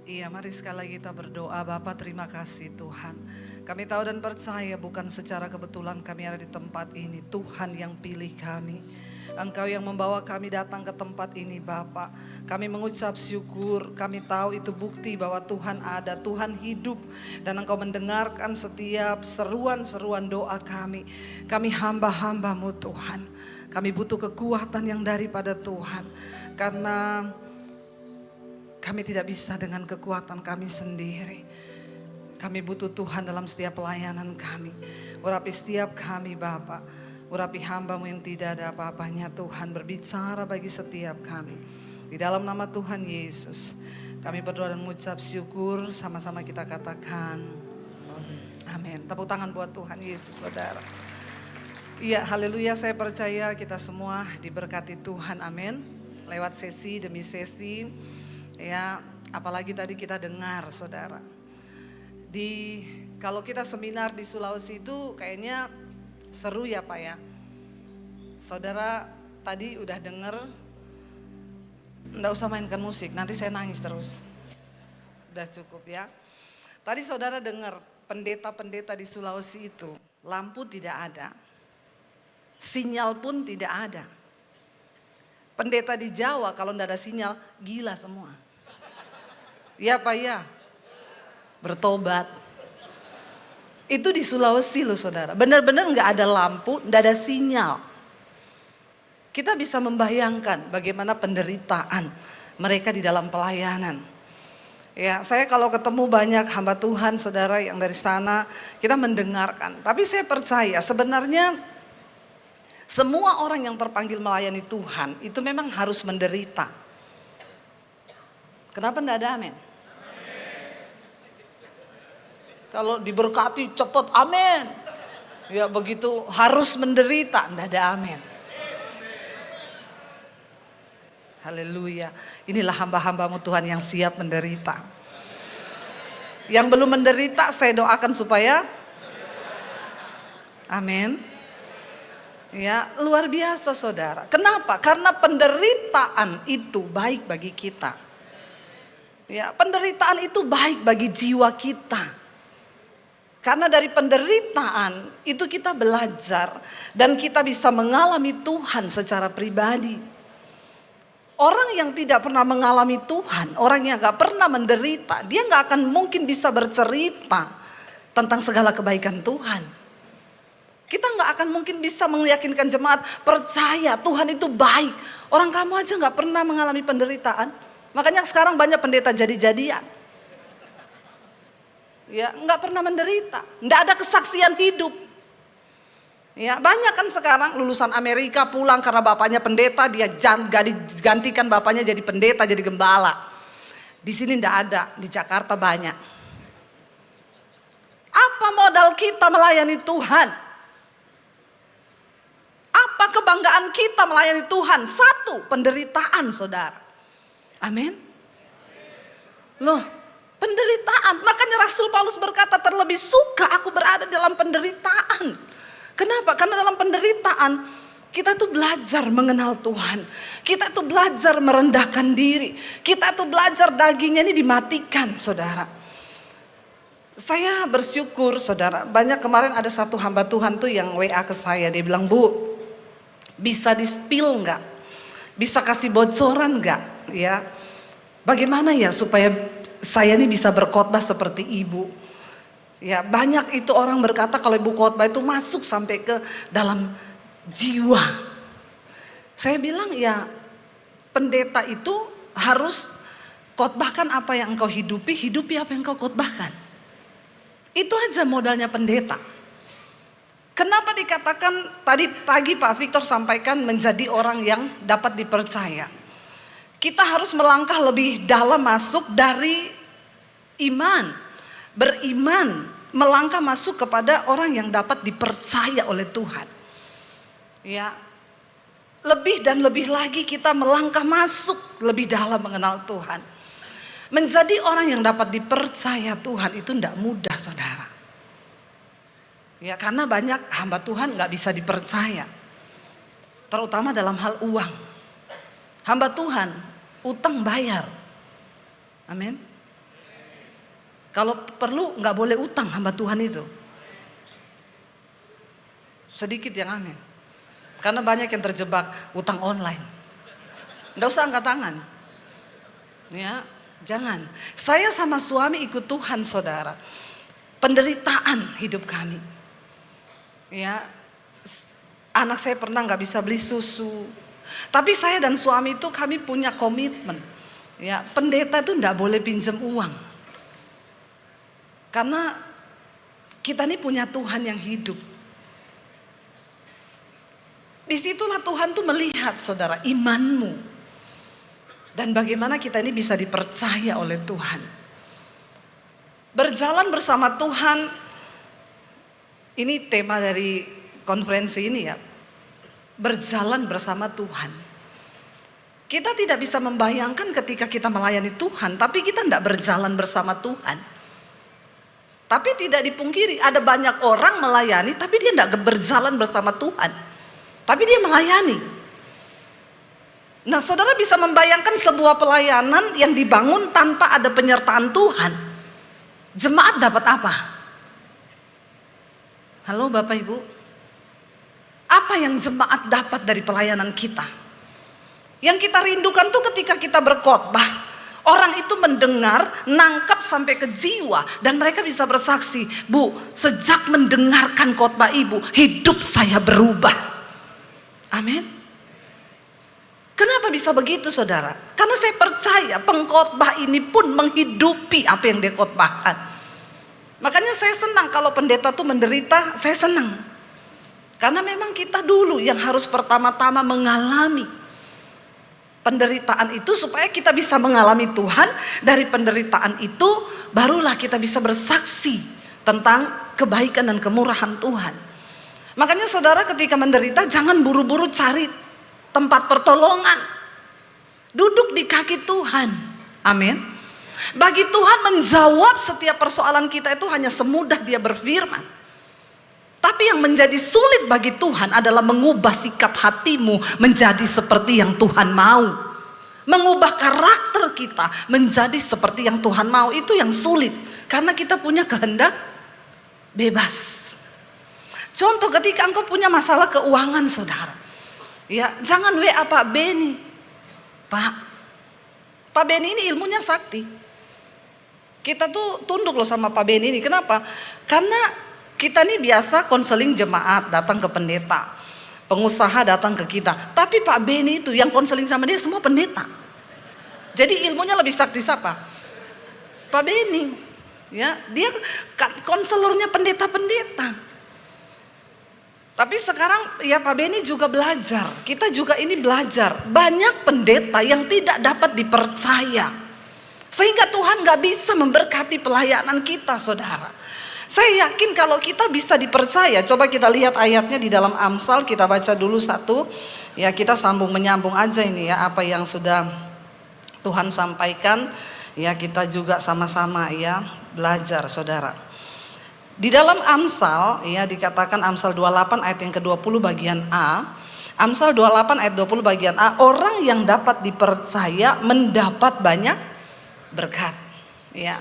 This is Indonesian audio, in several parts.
Iya, mari sekali lagi kita berdoa. Bapa, terima kasih Tuhan. Kami tahu dan percaya bukan secara kebetulan kami ada di tempat ini. Tuhan yang pilih kami. Engkau yang membawa kami datang ke tempat ini, Bapa. Kami mengucap syukur. Kami tahu itu bukti bahwa Tuhan ada, Tuhan hidup, dan Engkau mendengarkan setiap seruan-seruan doa kami. Kami hamba-hambamu Tuhan. Kami butuh kekuatan yang daripada Tuhan. Karena kami tidak bisa dengan kekuatan kami sendiri. Kami butuh Tuhan dalam setiap pelayanan kami. Urapi setiap kami Bapa. Urapi hamba-Mu yang tidak ada apa-apanya Tuhan. Berbicara bagi setiap kami. Di dalam nama Tuhan Yesus. Kami berdoa dan mengucap syukur. Sama-sama kita katakan amin. Tepuk tangan buat Tuhan Yesus, saudara. Iya, haleluya, saya percaya kita semua diberkati Tuhan, amin. Lewat sesi demi sesi. Ya, apalagi tadi kita dengar saudara. Kalau kita seminar di Sulawesi itu kayaknya seru ya Pak ya. Saudara tadi udah denger, enggak usah mainkan musik, nanti saya nangis terus. Udah cukup ya. Tadi saudara dengar pendeta-pendeta di Sulawesi itu, lampu tidak ada, sinyal pun tidak ada. Pendeta di Jawa kalau enggak ada sinyal, gila semua. Iya Pak ya, bertobat. Itu di Sulawesi loh saudara, benar-benar nggak ada lampu, nggak ada sinyal. Kita bisa membayangkan bagaimana penderitaan mereka di dalam pelayanan. Ya, saya kalau ketemu banyak hamba Tuhan saudara yang dari sana, kita mendengarkan. Tapi saya percaya sebenarnya semua orang yang terpanggil melayani Tuhan itu memang harus menderita. Kenapa enggak ada amin? Kalau diberkati cepat amin. Ya begitu harus menderita, enggak ada amin. Haleluya. Inilah hamba-hambamu Tuhan yang siap menderita. Yang belum menderita saya doakan supaya amin. Ya, luar biasa saudara. Kenapa? Karena penderitaan itu baik bagi kita. Ya, penderitaan itu baik bagi jiwa kita. Karena dari penderitaan itu kita belajar dan kita bisa mengalami Tuhan secara pribadi. Orang yang tidak pernah mengalami Tuhan, orang yang gak pernah menderita, dia gak akan mungkin bisa bercerita tentang segala kebaikan Tuhan. Kita gak akan mungkin bisa meyakinkan jemaat percaya Tuhan itu baik. Orang kamu aja gak pernah mengalami penderitaan. Makanya sekarang banyak pendeta jadi-jadian. Ya, nggak pernah menderita, nggak ada kesaksian hidup. Ya, banyak kan sekarang lulusan Amerika pulang karena bapaknya pendeta, dia gantikan bapaknya jadi pendeta, jadi gembala. Di sini nggak ada, di Jakarta banyak. Apa modal kita melayani Tuhan? Apa kebanggaan kita melayani Tuhan? Satu, penderitaan saudara. Amin. Loh. Penderitaan, makanya Rasul Paulus berkata terlebih suka aku berada dalam penderitaan. Kenapa? Karena dalam penderitaan kita tuh belajar mengenal Tuhan. Kita tuh belajar merendahkan diri. Kita tuh belajar dagingnya ini dimatikan saudara. Saya bersyukur saudara, banyak kemarin ada satu hamba Tuhan tuh yang WA ke saya. Dia bilang, Bu, bisa di-spill gak? Bisa kasih bocoran gak? Ya, bagaimana ya supaya saya ini bisa berkhotbah seperti ibu. Ya, banyak itu orang berkata kalau ibu khotbah itu masuk sampai ke dalam jiwa. Saya bilang ya, pendeta itu harus khotbahkan apa yang engkau hidupi, hidupi apa yang engkau khotbahkan. Itu aja modalnya pendeta. Kenapa dikatakan tadi pagi Pak Victor sampaikan menjadi orang yang dapat dipercaya? Kita harus melangkah lebih dalam masuk dari iman. Beriman, melangkah masuk kepada orang yang dapat dipercaya oleh Tuhan. Ya, lebih dan lebih lagi kita melangkah masuk lebih dalam mengenal Tuhan. Menjadi orang yang dapat dipercaya Tuhan itu tidak mudah saudara. Ya, karena banyak hamba Tuhan gak bisa dipercaya. Terutama dalam hal uang. Hamba Tuhan, utang bayar. Amin. Kalau perlu nggak boleh utang hamba Tuhan itu. Sedikit yang amin. Karena banyak yang terjebak utang online. Nggak usah angkat tangan. Ya, jangan. Saya sama suami ikut Tuhan, saudara. Penderitaan hidup kami. Ya, anak saya pernah nggak bisa beli susu. Tapi saya dan suami itu kami punya komitmen. Ya, pendeta itu nggak boleh pinjam uang. Karena kita ini punya Tuhan yang hidup. Disitulah Tuhan tuh melihat, saudara, imanmu. Dan bagaimana kita ini bisa dipercaya oleh Tuhan. Berjalan bersama Tuhan. Ini tema dari konferensi ini ya. Berjalan bersama Tuhan. Kita tidak bisa membayangkan ketika kita melayani Tuhan, tapi kita tidak berjalan bersama Tuhan. Tapi tidak dipungkiri, ada banyak orang melayani, tapi dia tidak berjalan bersama Tuhan. Tapi dia melayani. Nah, saudara bisa membayangkan sebuah pelayanan yang dibangun tanpa ada penyertaan Tuhan. Jemaat dapat apa? Halo Bapak Ibu. Apa yang jemaat dapat dari pelayanan kita? Yang kita rindukan tuh ketika kita berkhotbah. Orang itu mendengar, nangkap sampai ke jiwa. Dan mereka bisa bersaksi, Bu, sejak mendengarkan khotbah Ibu, hidup saya berubah. Amin. Kenapa bisa begitu, saudara? Karena saya percaya pengkhotbah ini pun menghidupi apa yang dia khotbahkan. Makanya saya senang kalau pendeta tuh menderita, saya senang. Karena memang kita dulu yang harus pertama-tama mengalami penderitaan itu supaya kita bisa mengalami Tuhan. Dari penderitaan itu barulah kita bisa bersaksi tentang kebaikan dan kemurahan Tuhan. Makanya saudara ketika menderita jangan buru-buru cari tempat pertolongan. Duduk di kaki Tuhan. Amin. Bagi Tuhan menjawab setiap persoalan kita itu hanya semudah dia berfirman. Tapi yang menjadi sulit bagi Tuhan adalah mengubah sikap hatimu menjadi seperti yang Tuhan mau. Mengubah karakter kita menjadi seperti yang Tuhan mau, itu yang sulit. Karena kita punya kehendak bebas. Contoh ketika engkau punya masalah keuangan, saudara. Ya, jangan WA Pak Beni. Pak Beni ini ilmunya sakti. Kita tuh tunduk loh sama Pak Beni ini. Kenapa? Karena kita nih biasa konseling jemaat, datang ke pendeta. Pengusaha datang ke kita. Tapi Pak Beni itu yang konseling sama dia semua pendeta. Jadi ilmunya lebih sakti siapa? Pak Beni. Ya, dia konselornya pendeta-pendeta. Tapi sekarang ya Pak Beni juga belajar. Kita juga ini belajar. Banyak pendeta yang tidak dapat dipercaya. Sehingga Tuhan gak bisa memberkati pelayanan kita, saudara. Saya yakin kalau kita bisa dipercaya, coba kita lihat ayatnya di dalam Amsal, kita baca dulu satu. Ya kita sambung menyambung aja ini ya apa yang sudah Tuhan sampaikan. Ya kita juga sama-sama ya belajar, saudara. Di dalam Amsal ya dikatakan Amsal 28 ayat yang ke-20 bagian A. Amsal 28 ayat 20 bagian A, orang yang dapat dipercaya mendapat banyak berkat. Ya.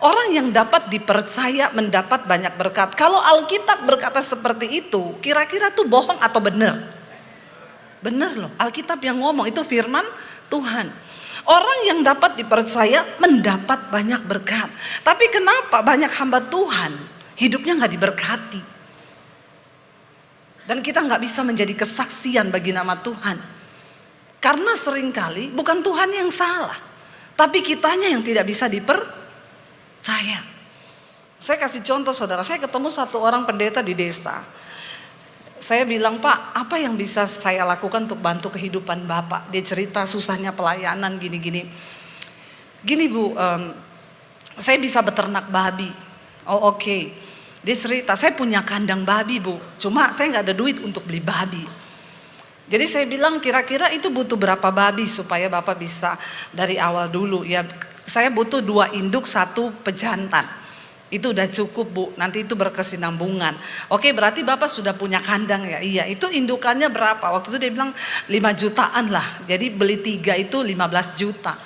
Orang yang dapat dipercaya mendapat banyak berkat. Kalau Alkitab berkata seperti itu, kira-kira tuh bohong atau benar? Benar loh, Alkitab yang ngomong, itu firman Tuhan. Orang yang dapat dipercaya mendapat banyak berkat. Tapi kenapa banyak hamba Tuhan hidupnya gak diberkati? Dan kita gak bisa menjadi kesaksian bagi nama Tuhan. Karena seringkali bukan Tuhan yang salah, tapi kitanya yang tidak bisa dipercaya. Saya kasih contoh, saudara. Saya ketemu satu orang pendeta di desa. Saya bilang, Pak, apa yang bisa saya lakukan untuk bantu kehidupan Bapak? Dia cerita susahnya pelayanan gini-gini. Gini Bu, saya bisa beternak babi. Oh oke. Dia cerita, saya punya kandang babi Bu. Cuma saya gak ada duit untuk beli babi. Jadi saya bilang kira-kira itu butuh berapa babi supaya Bapak bisa dari awal dulu ya. Saya butuh 2 induk 1 pejantan. Itu udah cukup Bu, nanti itu berkesinambungan. Oke, berarti Bapak sudah punya kandang ya? Iya, itu indukannya berapa? Waktu itu dia bilang 5 jutaan lah. Jadi beli 3 itu 15 juta.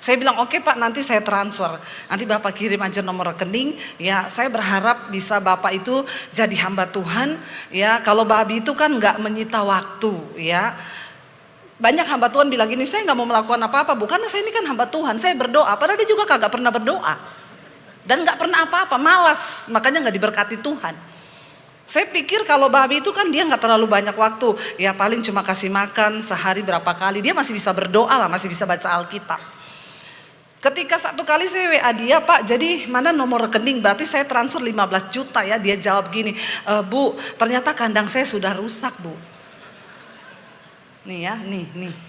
Saya bilang oke Pak, nanti saya transfer. Nanti Bapak kirim aja nomor rekening. Ya, saya berharap bisa Bapak itu jadi hamba Tuhan. Ya, kalau babi itu kan nggak menyita waktu. Ya, banyak hamba Tuhan bilang gini, saya nggak mau melakukan apa-apa, bukan saya ini kan hamba Tuhan, saya berdoa. Padahal dia juga kagak pernah berdoa dan nggak pernah apa-apa, malas, makanya nggak diberkati Tuhan. Saya pikir kalau babi itu kan dia nggak terlalu banyak waktu, ya paling cuma kasih makan sehari berapa kali, dia masih bisa berdoa lah, masih bisa baca Alkitab. Ketika satu kali saya WA dia, Pak jadi mana nomor rekening, berarti saya transfer 15 juta ya. Dia jawab gini, Bu ternyata kandang saya sudah rusak Bu. Nih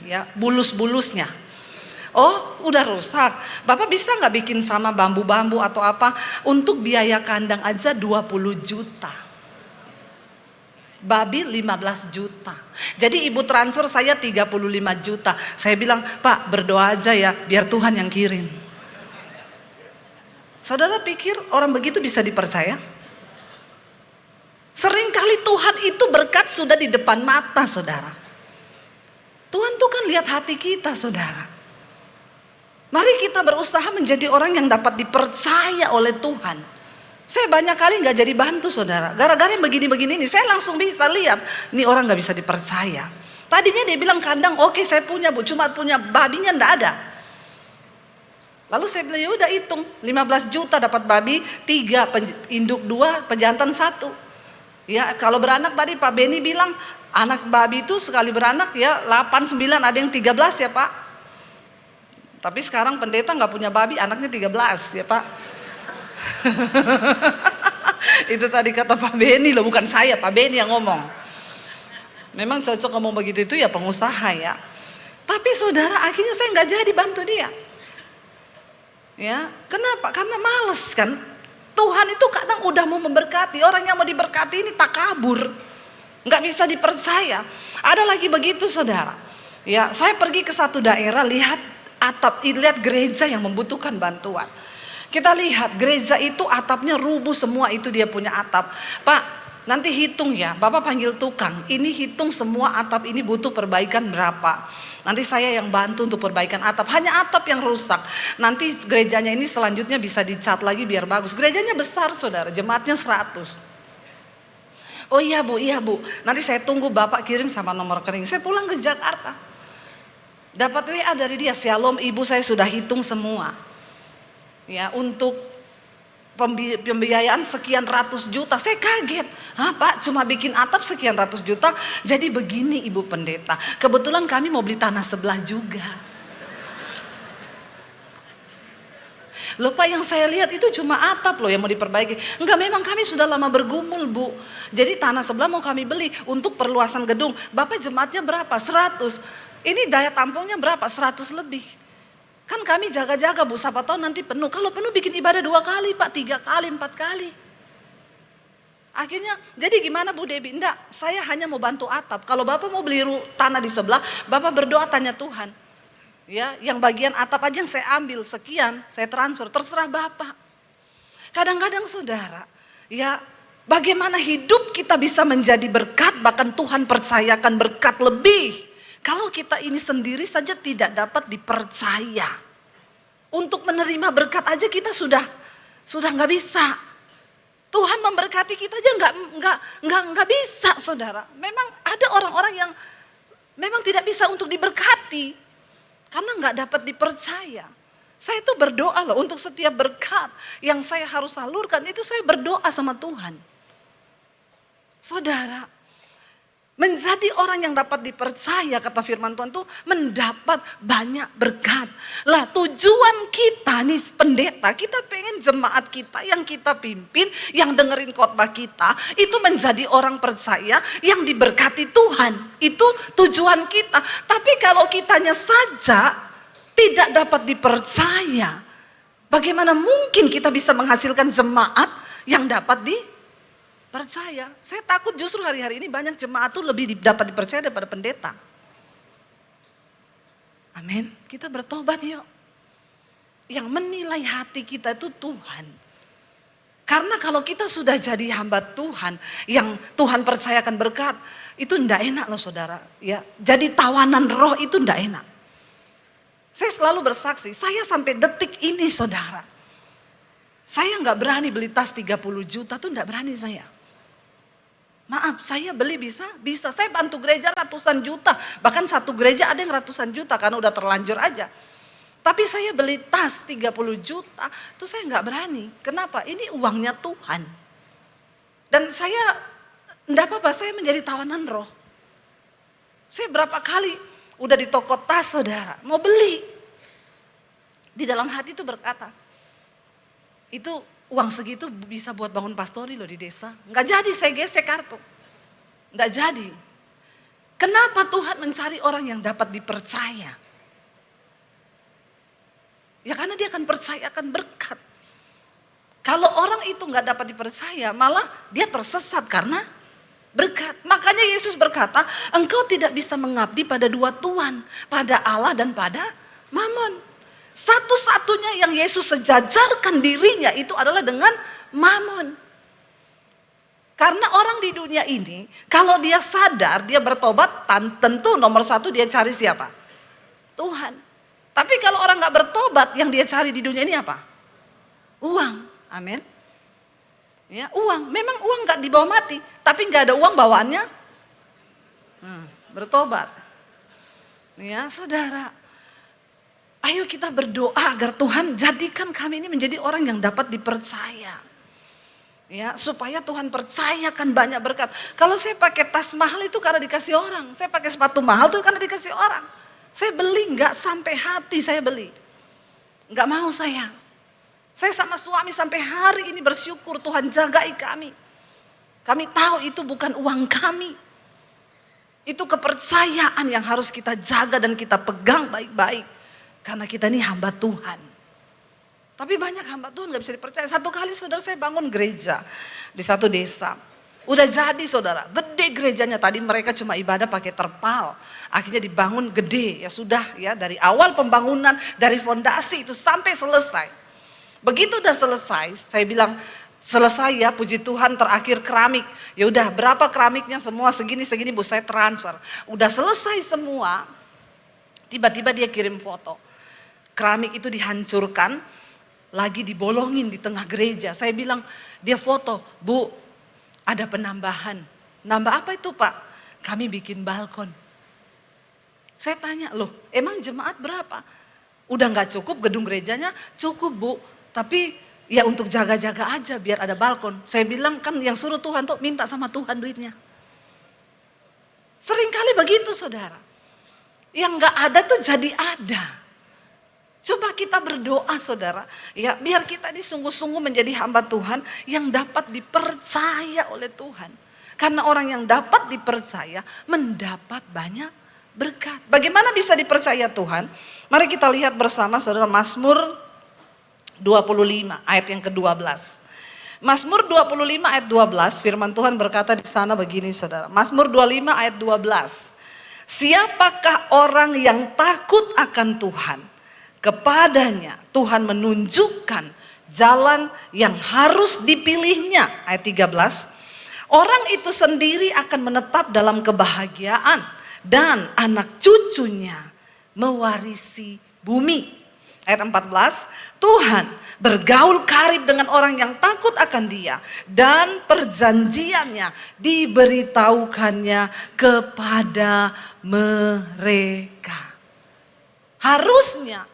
ya bulus-bulusnya. Oh udah rusak, Bapak bisa nggak bikin sama bambu-bambu atau apa, untuk biaya kandang aja 20 juta. Babi 15 juta. Jadi ibu transfer saya 35 juta. Saya bilang, Pak berdoa aja ya, biar Tuhan yang kirim. Saudara pikir orang begitu bisa dipercaya? Seringkali Tuhan itu berkat sudah di depan mata saudara. Tuhan tuh kan lihat hati kita saudara. Mari kita berusaha menjadi orang yang dapat dipercaya oleh Tuhan. Saya banyak kali gak jadi bantu saudara, gara-gara yang begini-begini ini saya langsung bisa lihat, ini orang gak bisa dipercaya. Tadinya dia bilang kandang oke saya punya Bu, cuma punya babinya ndak ada. Lalu saya bilang ya udah hitung 15 juta dapat babi 3, induk 2, pejantan 1. Ya kalau beranak tadi Pak Beni bilang anak babi itu sekali beranak ya 8, 9, ada yang 13 ya Pak. Tapi sekarang pendeta gak punya babi, anaknya 13 ya Pak. Itu tadi kata Pak Beni loh, bukan saya, Pak Beni yang ngomong. Memang cocok ngomong begitu itu ya pengusaha ya. Tapi saudara akhirnya saya nggak jadi bantu dia. Ya, kenapa? Karena males kan. Tuhan itu kadang udah mau memberkati, orang yang mau diberkati ini takabur, nggak bisa dipercaya. Ada lagi begitu saudara. Ya, saya pergi ke satu daerah lihat lihat gereja yang membutuhkan bantuan. Kita lihat gereja itu atapnya rubuh semua, itu dia punya atap. Pak nanti hitung ya, Bapak panggil tukang, ini hitung semua atap ini butuh perbaikan berapa. Nanti saya yang bantu untuk perbaikan atap, hanya atap yang rusak. Nanti gerejanya ini selanjutnya bisa dicat lagi biar bagus. Gerejanya besar saudara, jemaatnya 100. Oh iya Bu, nanti saya tunggu Bapak kirim sama nomor rekening. Saya pulang ke Jakarta, dapat WA dari dia, Shalom ibu saya sudah hitung semua. Ya untuk pembiayaan sekian ratus juta. Saya kaget, Pak cuma bikin atap sekian ratus juta. Jadi begini Ibu Pendeta, kebetulan kami mau beli tanah sebelah juga. Loh Pak yang saya lihat itu cuma atap loh yang mau diperbaiki. Enggak, memang kami sudah lama bergumul Bu. Jadi tanah sebelah mau kami beli untuk perluasan gedung. Bapak jemaatnya berapa? 100. Ini daya tampungnya berapa? 100 lebih. Kan kami jaga-jaga Bu, siapa tahu nanti penuh. Kalau penuh bikin ibadah 2 kali Pak, 3 kali, 4 kali. Akhirnya jadi gimana Bu Debi? Enggak, saya hanya mau bantu atap. Kalau Bapak mau beli tanah di sebelah, Bapak berdoa tanya Tuhan. Ya, yang bagian atap aja yang saya ambil sekian, saya transfer, terserah Bapak. Kadang-kadang saudara, ya bagaimana hidup kita bisa menjadi berkat, bahkan Tuhan percayakan berkat lebih. Kalau kita ini sendiri saja tidak dapat dipercaya. Untuk menerima berkat aja kita sudah nggak bisa. Tuhan memberkati kita aja nggak bisa saudara. Memang ada orang-orang yang memang tidak bisa untuk diberkati karena nggak dapat dipercaya. Saya itu berdoa loh untuk setiap berkat yang saya harus salurkan, itu saya berdoa sama Tuhan. Saudara, menjadi orang yang dapat dipercaya, kata firman Tuhan tuh mendapat banyak berkat. Lah tujuan kita nih pendeta, kita pengen jemaat kita yang kita pimpin, yang dengerin khotbah kita, itu menjadi orang percaya yang diberkati Tuhan. Itu tujuan kita. Tapi kalau kitanya saja tidak dapat dipercaya, bagaimana mungkin kita bisa menghasilkan jemaat yang dapat dipercaya? Saya takut justru hari-hari ini banyak jemaat tuh lebih dapat dipercaya daripada pendeta. Amin. Kita bertobat yuk. Yang menilai hati kita itu Tuhan. Karena kalau kita sudah jadi hamba Tuhan, yang Tuhan percayakan berkat, itu ndak enak loh saudara. Ya, jadi tawanan roh itu ndak enak. Saya selalu bersaksi, saya sampai detik ini saudara. Saya nggak berani beli tas 30 juta tuh nggak berani saya. Maaf, saya beli bisa. Saya bantu gereja ratusan juta. Bahkan satu gereja ada yang ratusan juta karena udah terlanjur aja. Tapi saya beli tas 30 juta, itu saya nggak berani. Kenapa? Ini uangnya Tuhan. Dan saya, enggak apa-apa, saya menjadi tawanan roh. Saya berapa kali udah di toko tas saudara, mau beli. Di dalam hati itu berkata, itu uang segitu bisa buat bangun pastori loh di desa. Nggak jadi, saya gesek kartu. Nggak jadi. Kenapa Tuhan mencari orang yang dapat dipercaya? Ya karena dia akan percaya akan berkat. Kalau orang itu nggak dapat dipercaya, malah dia tersesat karena berkat. Makanya Yesus berkata, engkau tidak bisa mengabdi pada dua tuan, pada Allah dan pada Mammon. Satu-satunya yang Yesus sejajarkan dirinya itu adalah dengan Mammon. Karena orang di dunia ini, kalau dia sadar, dia bertobat, tentu nomor satu dia cari siapa? Tuhan. Tapi kalau orang gak bertobat, yang dia cari di dunia ini apa? Uang, amin. Ya, uang, memang uang gak dibawa mati, tapi gak ada uang bawaannya bertobat. Ya saudara, ayo kita berdoa agar Tuhan jadikan kami ini menjadi orang yang dapat dipercaya. Ya, supaya Tuhan percayakan banyak berkat. Kalau saya pakai tas mahal itu karena dikasih orang. Saya pakai sepatu mahal itu karena dikasih orang. Saya beli nggak sampai hati saya beli. Nggak mau saya. Saya sama suami sampai hari ini bersyukur Tuhan jagai kami. Kami tahu itu bukan uang kami. Itu kepercayaan yang harus kita jaga dan kita pegang baik-baik. Karena kita ini hamba Tuhan. Tapi banyak hamba Tuhan gak bisa dipercaya. Satu kali saudara saya bangun gereja di satu desa. Udah jadi saudara, gede gerejanya. Tadi mereka cuma ibadah pakai terpal. Akhirnya dibangun gede, ya sudah ya. Dari awal pembangunan, dari fondasi itu sampai selesai. Begitu udah selesai, saya bilang selesai ya puji Tuhan terakhir keramik. Ya udah berapa keramiknya semua segini Bu saya transfer. Udah selesai semua, tiba-tiba dia kirim foto. Keramik itu dihancurkan, lagi dibolongin di tengah gereja. Saya bilang, dia foto, Bu, ada penambahan. Nambah apa itu Pak? Kami bikin balkon. Saya tanya, loh emang jemaat berapa? Udah gak cukup gedung gerejanya? Cukup Bu, tapi ya untuk jaga-jaga aja biar ada balkon. Saya bilang kan yang suruh Tuhan tuh minta sama Tuhan duitnya. Seringkali begitu saudara. Yang gak ada tuh jadi ada. Coba kita berdoa saudara, ya biar kita ini sungguh-sungguh menjadi hamba Tuhan yang dapat dipercaya oleh Tuhan. Karena orang yang dapat dipercaya mendapat banyak berkat. Bagaimana bisa dipercaya Tuhan? Mari kita lihat bersama saudara Mazmur 25 ayat yang ke-12. Mazmur 25 ayat 12 firman Tuhan berkata di sana begini saudara. Mazmur 25 ayat 12. Siapakah orang yang takut akan Tuhan? Kepadanya Tuhan menunjukkan jalan yang harus dipilihnya. Ayat 13. Orang itu sendiri akan menetap dalam kebahagiaan dan anak cucunya mewarisi bumi. Ayat 14. Tuhan bergaul karib dengan orang yang takut akan Dia dan perjanjiannya diberitahukannya kepada mereka. Harusnya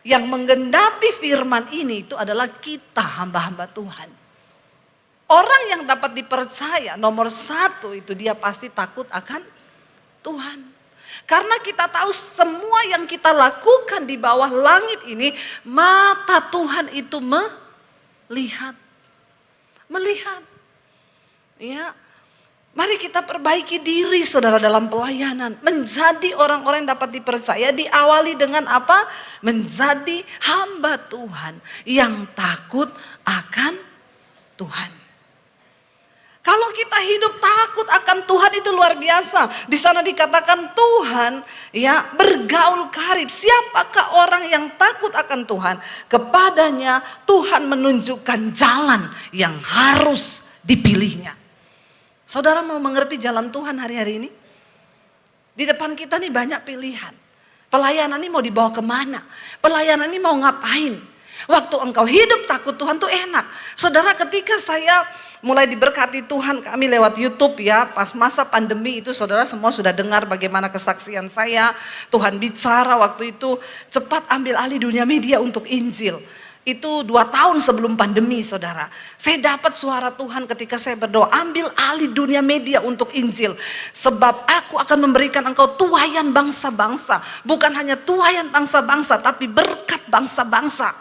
yang menggenapi firman ini itu adalah kita hamba-hamba Tuhan. Orang yang dapat dipercaya nomor satu itu dia pasti takut akan Tuhan. Karena kita tahu semua yang kita lakukan di bawah langit ini mata Tuhan itu melihat. Melihat. Ya. Mari kita perbaiki diri saudara dalam pelayanan. Menjadi orang-orang yang dapat dipercaya diawali dengan apa? Menjadi hamba Tuhan yang takut akan Tuhan. Kalau kita hidup takut akan Tuhan itu luar biasa. Di sana dikatakan Tuhan ya bergaul karib. Siapakah orang yang takut akan Tuhan? Kepadanya Tuhan menunjukkan jalan yang harus dipilihnya. Saudara mau mengerti jalan Tuhan hari-hari ini? Di depan kita nih banyak pilihan. Pelayanan ini mau dibawa kemana? Pelayanan ini mau ngapain? Waktu engkau hidup takut Tuhan tuh enak. Saudara, ketika saya mulai diberkati Tuhan, kami lewat YouTube ya, pas masa pandemi itu saudara semua sudah dengar bagaimana kesaksian saya. Tuhan bicara waktu itu, cepat ambil alih dunia media untuk Injil. Itu 2 tahun sebelum pandemi saudara. Saya dapat suara Tuhan ketika saya berdoa, ambil alih dunia media untuk Injil. Sebab aku akan memberikan engkau tuaian bangsa-bangsa. Bukan hanya tuaian bangsa-bangsa, tapi berkat bangsa-bangsa.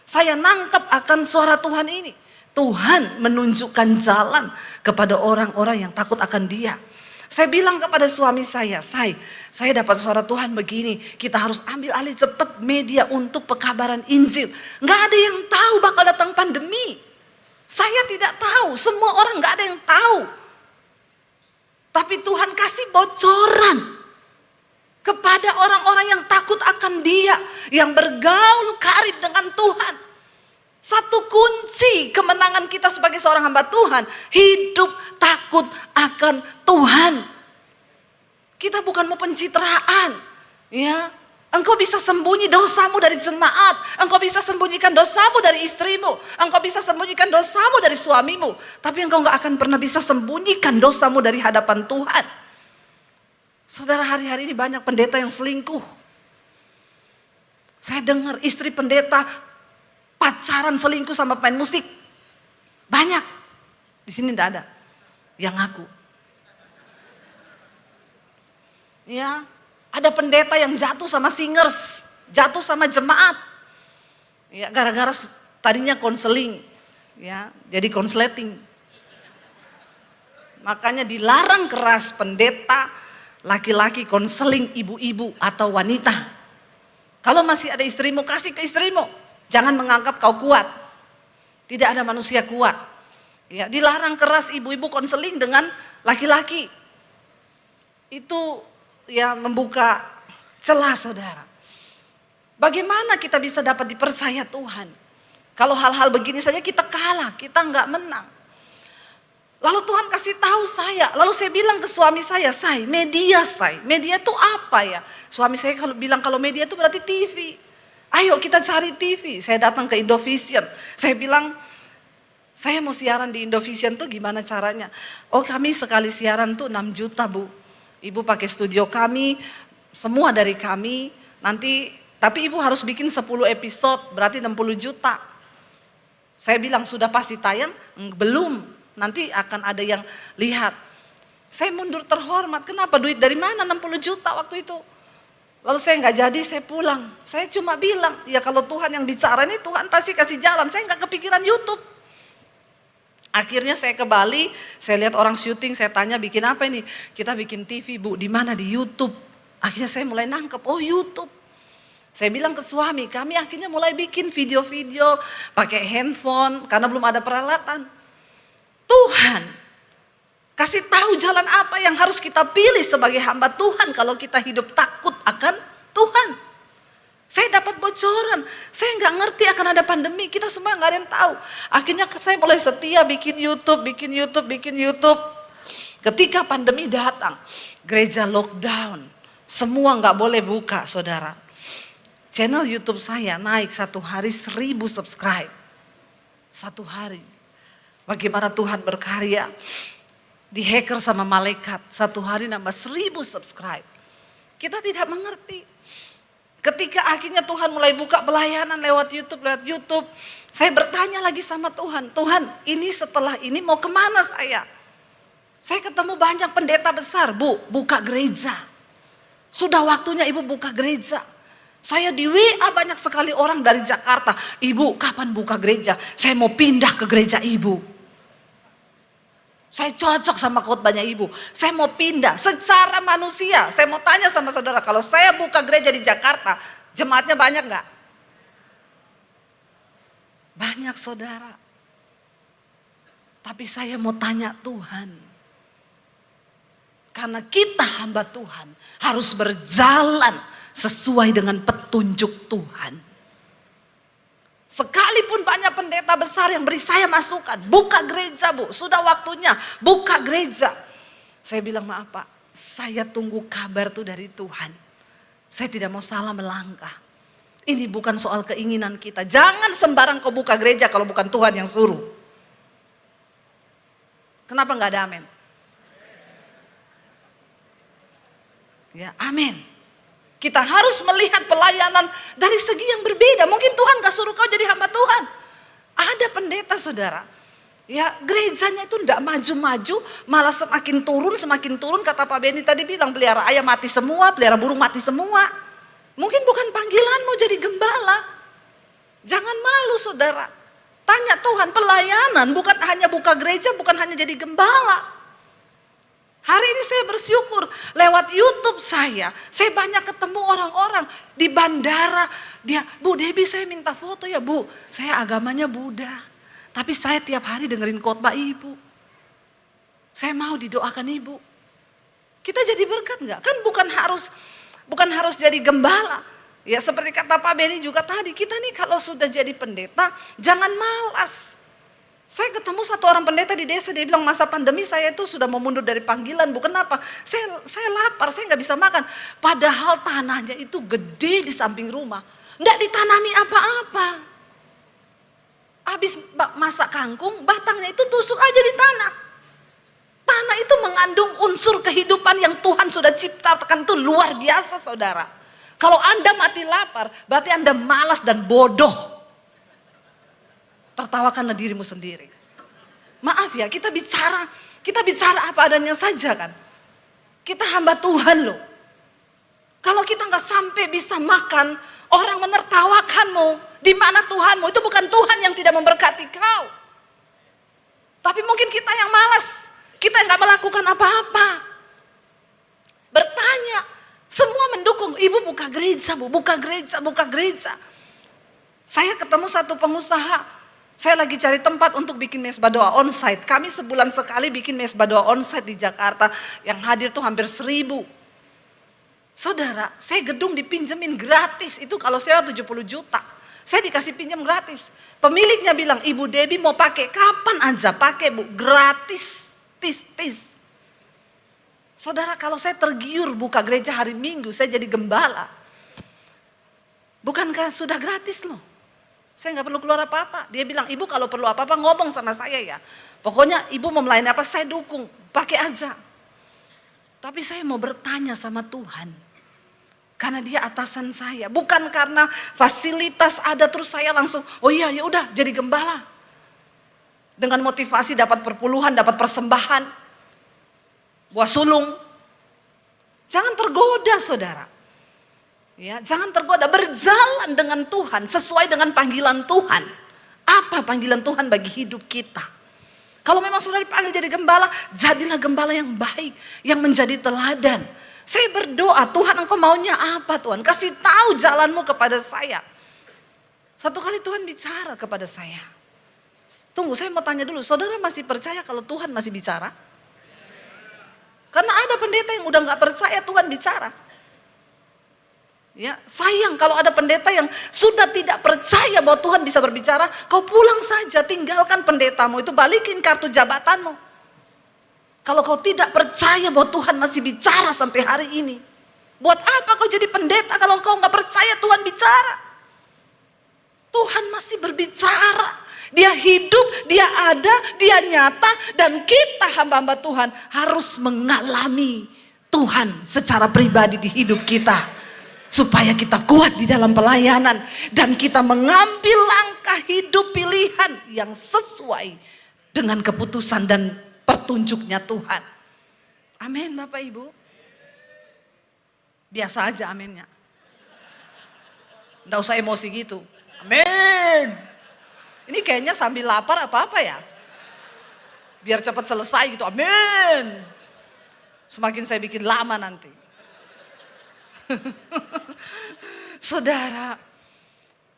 Saya nangkep akan suara Tuhan ini. Tuhan menunjukkan jalan kepada orang-orang yang takut akan Dia. Saya bilang kepada suami saya dapat suara Tuhan begini, kita harus ambil alih cepat media untuk pekabaran Injil. Nggak ada yang tahu bakal datang pandemi. Saya tidak tahu, semua orang nggak ada yang tahu. Tapi Tuhan kasih bocoran kepada orang-orang yang takut akan Dia, yang bergaul karib dengan Tuhan. Satu kunci kemenangan kita sebagai seorang hamba Tuhan, hidup takut akan Tuhan. Kita bukan mau pencitraan, ya. Engkau bisa sembunyi dosamu dari jemaat, engkau bisa sembunyikan dosamu dari istrimu, engkau bisa sembunyikan dosamu dari suamimu, tapi engkau nggak akan pernah bisa sembunyikan dosamu dari hadapan Tuhan. Saudara, hari-hari ini banyak pendeta yang selingkuh. Saya dengar istri pendeta pacaran selingkuh sama pemain musik. Banyak. Di sini tidak ada yang ngaku. Ya, ada pendeta yang jatuh sama singers, jatuh sama jemaat. Ya, gara-gara tadinya konseling, ya, jadi konsleting. Makanya dilarang keras pendeta laki-laki konseling ibu-ibu atau wanita. Kalau masih ada istrimu, kasih ke istrimu. Jangan menganggap kau kuat. Tidak ada manusia kuat. Ya, dilarang keras ibu-ibu konseling dengan laki-laki. Itu ya membuka celah saudara. Bagaimana kita bisa dapat dipercaya Tuhan? Kalau hal-hal begini saja kita kalah, kita nggak menang. Lalu Tuhan kasih tahu saya, lalu saya bilang ke suami saya, media itu apa ya? Suami saya kalau bilang kalau media itu berarti TV. Ayo kita cari TV. Saya datang ke Indovision. Saya bilang, saya mau siaran di Indovision tuh gimana caranya? Oh, kami sekali siaran tuh 6 juta Bu. Ibu pakai studio kami, semua dari kami. Nanti, tapi ibu harus bikin 10 episode, berarti 60 juta. Saya bilang, sudah pasti tayang? Belum, nanti akan ada yang lihat. Saya mundur terhormat, kenapa? Duit dari mana 60 juta waktu itu? Lalu saya nggak jadi, saya pulang. Saya cuma bilang, ya kalau Tuhan yang bicara ini, Tuhan pasti kasih jalan. Saya nggak kepikiran YouTube. Akhirnya saya ke Bali, saya lihat orang syuting, saya tanya bikin apa ini? Kita bikin TV Bu, di mana? Di YouTube. Akhirnya saya mulai nangkep, oh YouTube. Saya bilang ke suami, kami akhirnya mulai bikin video-video pakai handphone, karena belum ada peralatan. Tuhan kasih tahu jalan apa yang harus kita pilih sebagai hamba Tuhan kalau kita hidup takut akan Tuhan. Saya dapat bocoran, saya nggak ngerti akan ada pandemi, kita semua nggak ada yang tahu. Akhirnya saya mulai setia bikin YouTube. Ketika pandemi datang, gereja lockdown, semua nggak boleh buka saudara. Channel YouTube saya naik 1 hari 1000 subscribe. 1 hari. Bagaimana Tuhan berkarya. Dihacker sama malaikat, 1 hari nambah 1000 subscribe. Kita tidak mengerti. Ketika akhirnya Tuhan mulai buka pelayanan lewat YouTube, saya bertanya lagi sama Tuhan, Tuhan ini setelah ini mau kemana saya? Saya ketemu banyak pendeta besar, Bu, buka gereja. Sudah waktunya Ibu buka gereja. Saya di WA banyak sekali orang dari Jakarta, Ibu kapan buka gereja? Saya mau pindah ke gereja Ibu. Saya cocok sama khotbahnya Ibu. Saya mau pindah secara manusia. Saya mau tanya sama saudara, kalau saya buka gereja di Jakarta, jemaatnya banyak nggak? Banyak saudara. Tapi saya mau tanya Tuhan. Karena kita hamba Tuhan harus berjalan sesuai dengan petunjuk Tuhan. Sekalipun banyak pendeta besar yang beri saya masukan, buka gereja Bu, sudah waktunya buka gereja. Saya bilang maaf Pak, saya tunggu kabar tuh dari Tuhan. Saya tidak mau salah melangkah. Ini bukan soal keinginan kita. Jangan sembarang kau buka gereja kalau bukan Tuhan yang suruh. Kenapa nggak ada amin? Ya, amin. Kita harus melihat pelayanan dari segi yang berbeda. Mungkin Tuhan gak suruh kau jadi hamba Tuhan. Ada pendeta saudara. Ya, gerejanya itu tidak maju-maju, malah semakin turun. Kata Pak Benny tadi bilang, pelihara ayam mati semua, pelihara burung mati semua. Mungkin bukan panggilanmu jadi gembala. Jangan malu saudara. Tanya Tuhan, pelayanan bukan hanya buka gereja, bukan hanya jadi gembala. Hari ini saya bersyukur lewat YouTube saya banyak ketemu orang-orang di bandara. Dia, Bu Debbie saya minta foto ya Bu, saya agamanya Buddha. Tapi saya tiap hari dengerin khotbah Ibu. Saya mau didoakan Ibu. Kita jadi berkat enggak? Kan bukan harus jadi gembala. Ya seperti kata Pak Benny juga tadi, kita nih kalau sudah jadi pendeta jangan malas. Saya ketemu satu orang pendeta di desa, dia bilang masa pandemi saya itu sudah mau mundur dari panggilan. Bukan apa, saya lapar, saya nggak bisa makan. Padahal tanahnya itu gede di samping rumah. Nggak ditanami apa-apa. Habis masak kangkung, batangnya itu tusuk aja di tanah. Tanah itu mengandung unsur kehidupan yang Tuhan sudah ciptakan, itu luar biasa saudara. Kalau Anda mati lapar, berarti Anda malas dan bodoh. Tertawakanlah dirimu sendiri. Maaf ya, kita bicara apa adanya saja kan. Kita hamba Tuhan loh. Kalau kita nggak sampai bisa makan, orang menertawakanmu. Di mana Tuhanmu? Itu bukan Tuhan yang tidak memberkati kau. Tapi mungkin kita yang malas, kita nggak melakukan apa-apa. Bertanya, semua mendukung. Ibu buka gereja, Bu, buka gereja. Saya ketemu satu pengusaha. Saya lagi cari tempat untuk bikin mesbah doa onsite. Kami sebulan sekali bikin mesbah doa onsite di Jakarta. Yang hadir tuh hampir 1.000. Saudara, saya gedung dipinjemin gratis. Itu kalau sewa 70 juta. Saya dikasih pinjam gratis. Pemiliknya bilang, Ibu Debbie mau pakai kapan aja pakai Bu, gratis. Tis. Saudara, kalau saya tergiur buka gereja hari Minggu, saya jadi gembala. Bukankah sudah gratis loh? Saya nggak perlu keluar apa-apa. Dia bilang, Ibu kalau perlu apa-apa ngomong sama saya ya. Pokoknya Ibu mau melayani apa saya dukung, pakai aja. Tapi saya mau bertanya sama Tuhan. Karena dia atasan saya. Bukan karena fasilitas ada terus saya langsung, oh iya ya udah jadi gembala. Dengan motivasi dapat perpuluhan, dapat persembahan. Buah sulung. Jangan tergoda saudara. Ya, jangan tergoda, berjalan dengan Tuhan sesuai dengan panggilan Tuhan. Apa panggilan Tuhan bagi hidup kita? Kalau memang sudah dipanggil jadi gembala, jadilah gembala yang baik, yang menjadi teladan. Saya berdoa, Tuhan Engkau maunya apa Tuhan? Kasih tahu jalanmu kepada saya. Satu kali Tuhan bicara kepada saya. Tunggu, saya mau tanya dulu, saudara masih percaya kalau Tuhan masih bicara? Karena ada pendeta yang udah gak percaya Tuhan bicara. Ya, sayang kalau ada pendeta yang sudah tidak percaya bahwa Tuhan bisa berbicara, kau pulang saja, tinggalkan pendetamu itu, balikin kartu jabatanmu. Kalau kau tidak percaya bahwa Tuhan masih bicara sampai hari ini, buat apa kau jadi pendeta kalau kau nggak percaya Tuhan bicara? Tuhan masih berbicara, Dia hidup, Dia ada, Dia nyata, dan kita hamba-hamba Tuhan harus mengalami Tuhan secara pribadi di hidup kita. Supaya kita kuat di dalam pelayanan dan kita mengambil langkah hidup pilihan yang sesuai dengan keputusan dan petunjuknya Tuhan. Amin Bapak Ibu. Biasa aja aminnya. Nggak usah emosi gitu. Amin. Ini kayaknya sambil lapar apa-apa ya. Biar cepat selesai gitu. Amin. Semakin saya bikin lama nanti. Saudara,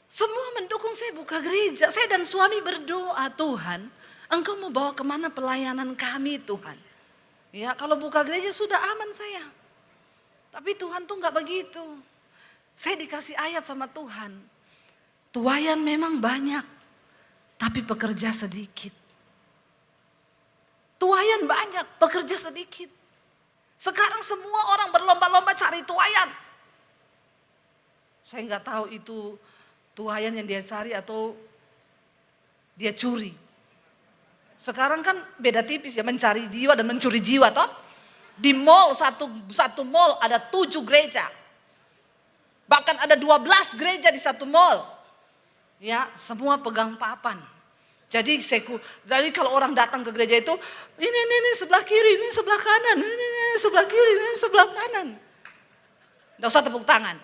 semua mendukung saya buka gereja. Saya dan suami berdoa, Tuhan, Engkau mau bawa kemana pelayanan kami Tuhan. Ya kalau buka gereja sudah aman saya. Tapi Tuhan tuh gak begitu. Saya dikasih ayat sama Tuhan. Tuayan memang banyak, tapi pekerja sedikit. Tuayan banyak, pekerja sedikit. Sekarang semua orang berlomba-lomba cari tuayan. Saya nggak tahu itu tuayan yang dia cari atau dia curi. Sekarang kan beda tipis ya, mencari jiwa dan mencuri jiwa toh. Di mall, satu mall ada 7 gereja. Bahkan ada 12 gereja di satu mall. Ya, semua pegang papan. Jadi kalau orang datang ke gereja itu, ini sebelah kiri, ini sebelah kanan, ini sebelah kiri, ini sebelah kanan. Nggak usah tepuk tangan.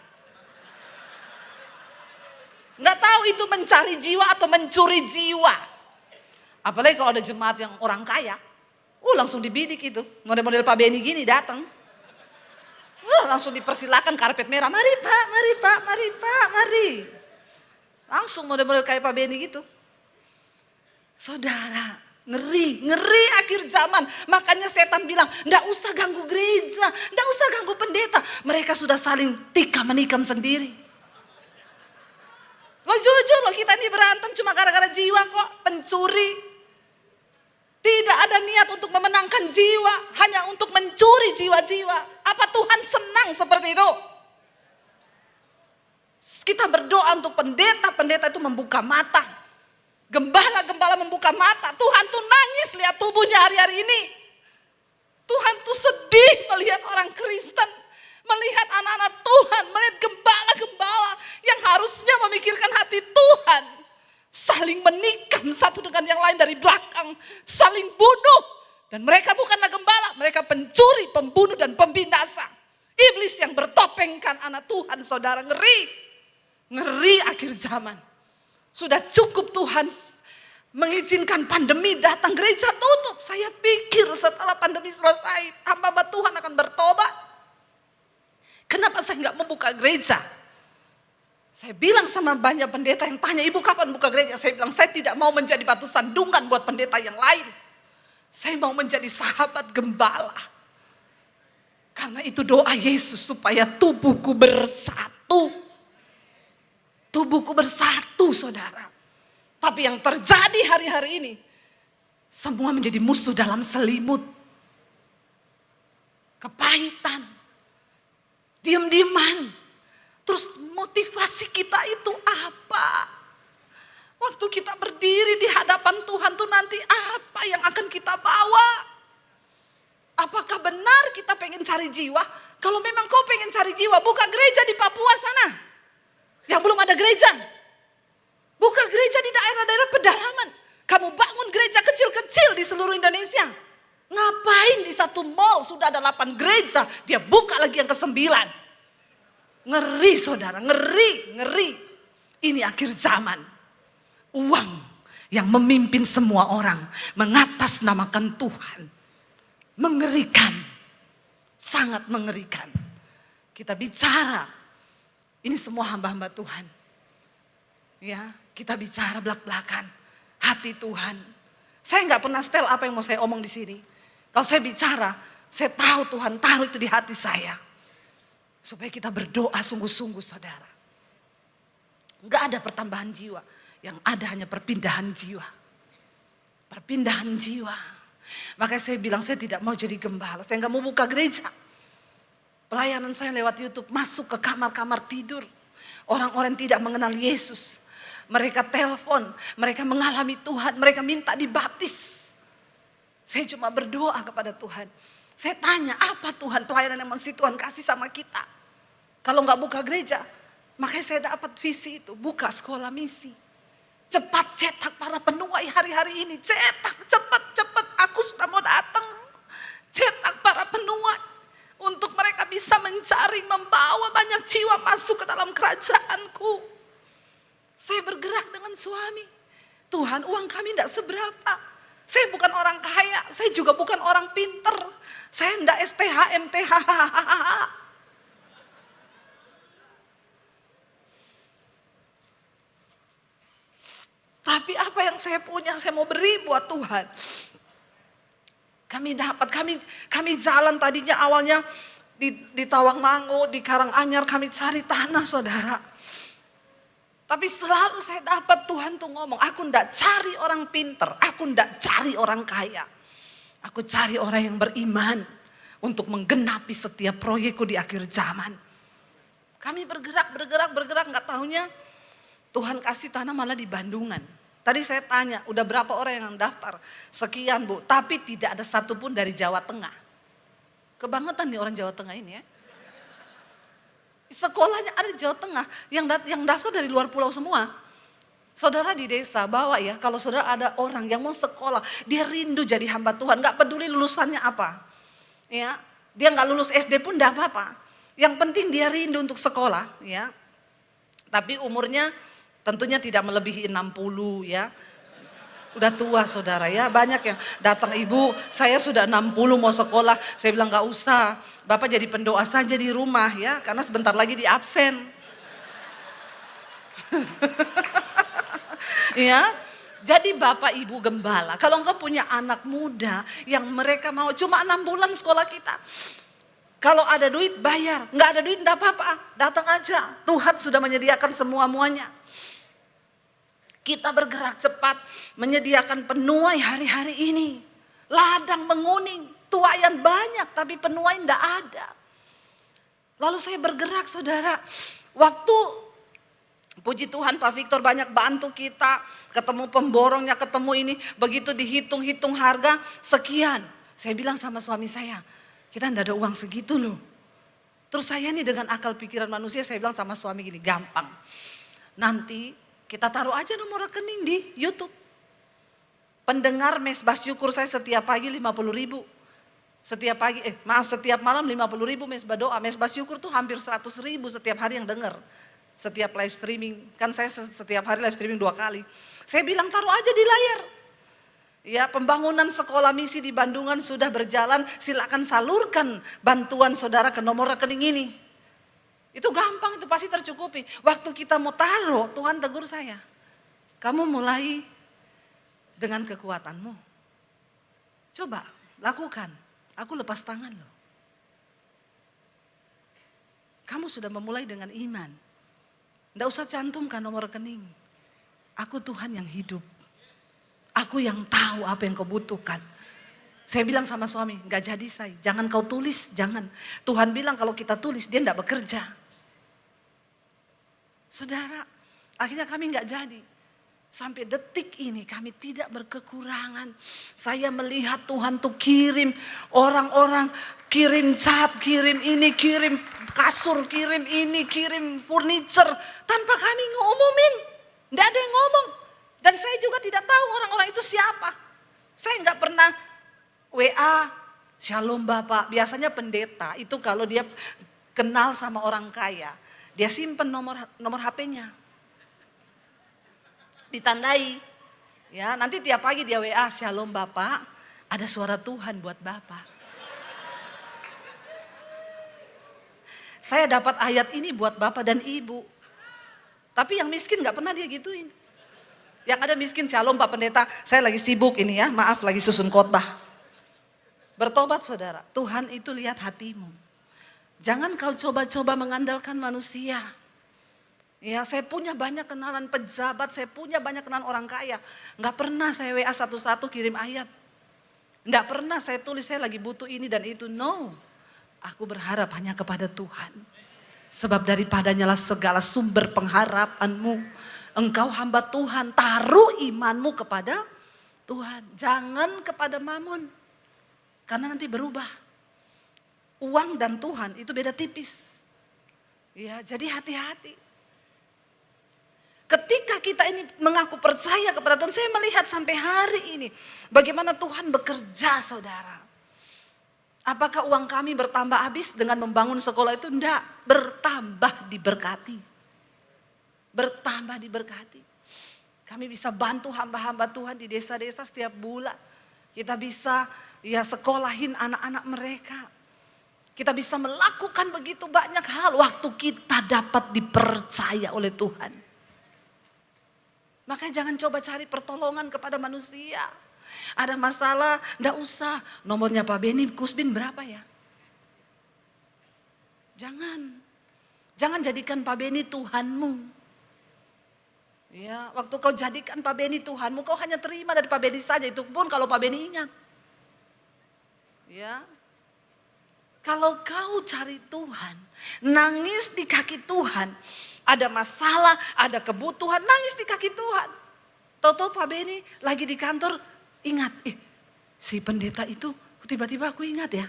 Nggak tahu itu mencari jiwa atau mencuri jiwa. Apalagi kalau ada jemaat yang orang kaya, langsung dibidik itu. Model-model Pak Beni gini datang. Langsung dipersilakan karpet merah. Mari Pak, mari Pak, mari Pak, mari. Langsung model-model kayak Pak Beni gitu. Saudara, ngeri akhir zaman. Makanya setan bilang, nggak usah ganggu gereja, nggak usah ganggu pendeta. Mereka sudah saling tikam-menikam sendiri. Lo jujur lo, kita ini berantem cuma gara-gara jiwa kok, pencuri. Tidak ada niat untuk memenangkan jiwa, hanya untuk mencuri jiwa-jiwa. Apa Tuhan senang seperti itu? Kita berdoa untuk pendeta itu membuka mata. Gembala membuka mata. Tuhan tuh nangis lihat tubuhnya hari-hari ini. Tuhan tuh sedih melihat orang Kristen, melihat anak-anak Tuhan, melihat gembala-gembala yang harusnya memikirkan hati Tuhan. Saling menikam satu dengan yang lain dari belakang, saling bunuh. Dan mereka bukanlah gembala, mereka pencuri, pembunuh dan pembinasa. Iblis yang bertopengkan anak Tuhan, saudara, ngeri. Ngeri akhir zaman. Sudah cukup Tuhan mengizinkan pandemi datang, gereja tutup. Saya pikir setelah pandemi selesai, hamba-hamba Tuhan akan bertobat. Kenapa saya nggak membuka gereja? Saya bilang sama banyak pendeta yang tanya, ibu kapan buka gereja? Saya bilang, saya tidak mau menjadi batu sandungan buat pendeta yang lain. Saya mau menjadi sahabat gembala. Karena itu doa Yesus supaya tubuhku bersatu. Tubuhku bersatu, saudara. Tapi yang terjadi hari-hari ini, semua menjadi musuh dalam selimut. Kepahitan. Diam-diaman. Terus motivasi kita itu apa? Waktu kita berdiri di hadapan Tuhan tuh nanti apa yang akan kita bawa? Apakah benar kita pengen cari jiwa? Kalau memang kau pengen cari jiwa, buka gereja di Papua sana. Yang belum ada gereja. Buka gereja di daerah-daerah pedalaman. Kamu bangun gereja kecil-kecil di seluruh Indonesia. Ngapain di satu mall sudah ada 8 gereja, dia buka lagi yang ke-9. Ngeri saudara, ngeri. Ini akhir zaman. Uang yang memimpin semua orang, mengatasnamakan Tuhan. Mengerikan, sangat mengerikan. Kita bicara, ini semua hamba-hamba Tuhan. Ya, kita bicara belak-belakan hati Tuhan. Saya nggak pernah setel apa yang mau saya omong di sini. Kalau saya bicara, saya tahu Tuhan taruh itu di hati saya. Supaya kita berdoa sungguh-sungguh, saudara. Enggak ada pertambahan jiwa. Yang ada hanya perpindahan jiwa. Perpindahan jiwa. Makanya saya bilang saya tidak mau jadi gembala. Saya enggak mau buka gereja. Pelayanan saya lewat YouTube. Masuk ke kamar-kamar tidur. Orang-orang tidak mengenal Yesus. Mereka telepon. Mereka mengalami Tuhan. Mereka minta dibaptis. Saya cuma berdoa kepada Tuhan. Saya tanya, apa Tuhan pelayanan yang mesti Tuhan kasih sama kita? Kalau nggak buka gereja, makanya saya dapat visi itu, buka sekolah misi. Cepat cetak para penuai hari-hari ini, cetak cepat, aku sudah mau datang. Cetak para penuai untuk mereka bisa mencari, membawa banyak jiwa masuk ke dalam kerajaanku. Saya bergerak dengan suami. Tuhan, uang kami tidak seberapa. Saya bukan orang kaya, saya juga bukan orang pinter. Saya enggak STH, MTH. Tapi apa yang saya punya, saya mau beri buat Tuhan. Kami jalan tadinya awalnya di Tawangmangu, di Karanganyar, kami cari tanah, saudara. Tapi selalu saya dapat Tuhan tuh ngomong, aku ndak cari orang pinter, aku ndak cari orang kaya. Aku cari orang yang beriman untuk menggenapi setiap proyekku di akhir zaman. Kami bergerak, nggak tahunya Tuhan kasih tanah malah di Bandungan. Tadi saya tanya, udah berapa orang yang daftar? Sekian Bu, tapi tidak ada satupun dari Jawa Tengah. Kebangetan nih orang Jawa Tengah ini ya. Sekolahnya ada di Jawa Tengah, yang daftar dari luar pulau semua. Saudara di desa bawa ya, kalau saudara ada orang yang mau sekolah, dia rindu jadi hamba Tuhan, gak peduli lulusannya apa. Ya, dia gak lulus SD pun gak apa-apa. Yang penting dia rindu untuk sekolah ya. Tapi umurnya tentunya tidak melebihi 60 ya. Udah tua saudara ya, banyak yang datang, ibu saya sudah 60 mau sekolah. Saya bilang gak usah, Bapak jadi pendoa saja di rumah ya, karena sebentar lagi di absen. Ya, jadi Bapak Ibu Gembala, kalau engkau punya anak muda yang mereka mau cuma 6 bulan sekolah kita. Kalau ada duit bayar, nggak ada duit enggak apa-apa, datang aja. Tuhan sudah menyediakan semua-muanya. Kita bergerak cepat menyediakan penuai hari-hari ini. Ladang menguning, tuaian banyak tapi penuai enggak ada. Lalu saya bergerak saudara, waktu puji Tuhan Pak Victor banyak bantu kita, ketemu pemborongnya, ketemu ini, begitu dihitung-hitung harga sekian. Saya bilang sama suami saya, kita enggak ada uang segitu loh. Terus saya nih dengan akal pikiran manusia, saya bilang sama suami gini, gampang. Nanti kita taruh aja nomor rekening di YouTube. Pendengar Mesbah Syukur saya setiap pagi 50.000. Setiap malam 50.000 Mesbah doa. Mesbah Syukur tuh hampir 100.000 setiap hari yang dengar. Setiap live streaming, kan saya setiap hari live streaming 2 kali. Saya bilang taruh aja di layar. Ya, pembangunan sekolah misi di Bandungan sudah berjalan, silakan salurkan bantuan saudara ke nomor rekening ini. Itu gampang, itu pasti tercukupi. Waktu kita mau taruh, Tuhan tegur saya. Kamu mulai dengan kekuatanmu. Coba, lakukan. Aku lepas tangan loh. Kamu sudah memulai dengan iman. Nggak usah cantumkan nomor rekening. Aku Tuhan yang hidup. Aku yang tahu apa yang kau butuhkan. Saya bilang sama suami, nggak jadi say, jangan kau tulis, jangan. Tuhan bilang kalau kita tulis dia nggak bekerja. Saudara, akhirnya kami nggak jadi. Sampai detik ini kami tidak berkekurangan. Saya melihat Tuhan tuh kirim orang-orang, kirim cat, kirim ini, kirim kasur, kirim ini, kirim furniture. Tanpa kami ngumumin, nggak ada yang ngomong. Dan saya juga tidak tahu orang-orang itu siapa. Saya nggak pernah WA, Shalom Bapak. Biasanya pendeta itu kalau dia kenal sama orang kaya, dia simpen nomor HP-nya. Ditandai. Ya, nanti tiap pagi dia WA, Shalom Bapak, ada suara Tuhan buat Bapak. Saya dapat ayat ini buat Bapak dan Ibu. Tapi yang miskin nggak pernah dia gituin. Yang ada miskin, Shalom Pak Pendeta, saya lagi sibuk ini ya, maaf lagi susun khotbah. Bertobat saudara, Tuhan itu lihat hatimu. Jangan kau coba-coba mengandalkan manusia. Ya, saya punya banyak kenalan pejabat, saya punya banyak kenalan orang kaya. Nggak pernah saya WA satu-satu kirim ayat. Nggak pernah saya tulis saya lagi butuh ini dan itu, no. Aku berharap hanya kepada Tuhan. Sebab daripadanya lah segala sumber pengharapanmu. Engkau hamba Tuhan, taruh imanmu kepada Tuhan. Jangan kepada mamon. Karena nanti berubah. Uang dan Tuhan itu beda tipis. Ya, jadi hati-hati. Ketika kita ini mengaku percaya kepada Tuhan, saya melihat sampai hari ini bagaimana Tuhan bekerja saudara. Apakah uang kami bertambah habis dengan membangun sekolah itu? Enggak, bertambah diberkati. Bertambah diberkati. Kami bisa bantu hamba-hamba Tuhan di desa-desa setiap bulan. Kita bisa ya sekolahin anak-anak mereka. Kita bisa melakukan begitu banyak hal waktu kita dapat dipercaya oleh Tuhan. Makanya jangan coba cari pertolongan kepada manusia. Ada masalah, enggak usah. Nomornya Pak Beni Kusbin berapa ya? Jangan. Jangan jadikan Pak Beni Tuhanmu. Ya, waktu kau jadikan Pak Beni Tuhanmu, kau hanya terima dari Pak Beni saja. Itu pun kalau Pak Beni ingat. Ya. Kalau kau cari Tuhan, nangis di kaki Tuhan, ada masalah, ada kebutuhan, nangis di kaki Tuhan. Tahu-tahu Pak Beni lagi di kantor, ingat, si pendeta itu tiba-tiba aku ingat ya.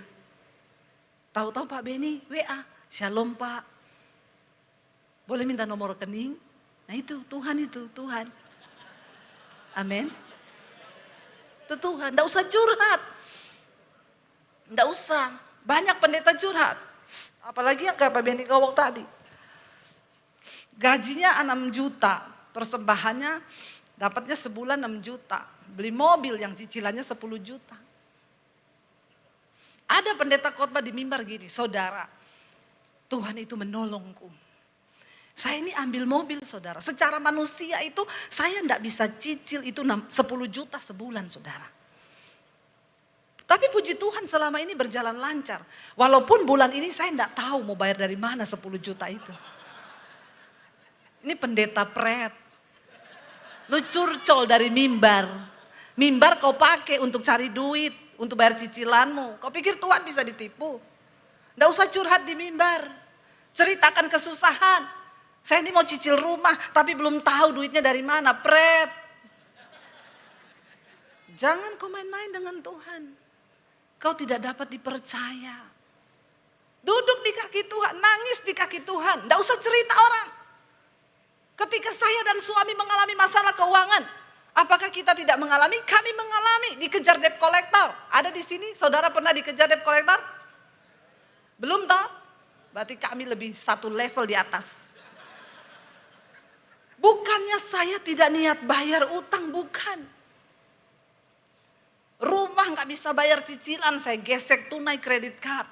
Tahu-tahu Pak Beni WA, Shalom Pak, boleh minta nomor rekening? Nah itu Tuhan itu, Tuhan. Amin. Itu Tuhan, enggak usah curhat. Enggak usah, banyak pendeta curhat. Apalagi yang kayak Pak Beni ngomong tadi. Gajinya 6 juta, persembahannya dapatnya sebulan 6 juta. Beli mobil yang cicilannya 10 juta. Ada pendeta khotbah di mimbar gini, saudara, Tuhan itu menolongku. Saya ini ambil mobil saudara, secara manusia itu saya enggak bisa cicil itu 10 juta sebulan saudara. Tapi puji Tuhan selama ini berjalan lancar. Walaupun bulan ini saya enggak tahu mau bayar dari mana 10 juta itu. Ini pendeta pret. Lu curcol dari mimbar. Mimbar kau pakai untuk cari duit, untuk bayar cicilanmu. Kau pikir Tuhan bisa ditipu? Nggak usah curhat di mimbar. Ceritakan kesusahan. Saya ini mau cicil rumah, tapi belum tahu duitnya dari mana. Pret. Jangan kau main-main dengan Tuhan. Kau tidak dapat dipercaya. Duduk di kaki Tuhan, nangis di kaki Tuhan. Nggak usah cerita orang. Ketika saya dan suami mengalami masalah keuangan, apakah kita tidak mengalami? Kami mengalami, dikejar debt collector. Ada di sini, saudara pernah dikejar debt collector? Belum toh? Berarti kami lebih satu level di atas. Bukannya saya tidak niat bayar utang, bukan. Rumah gak bisa bayar cicilan, saya gesek tunai kredit card.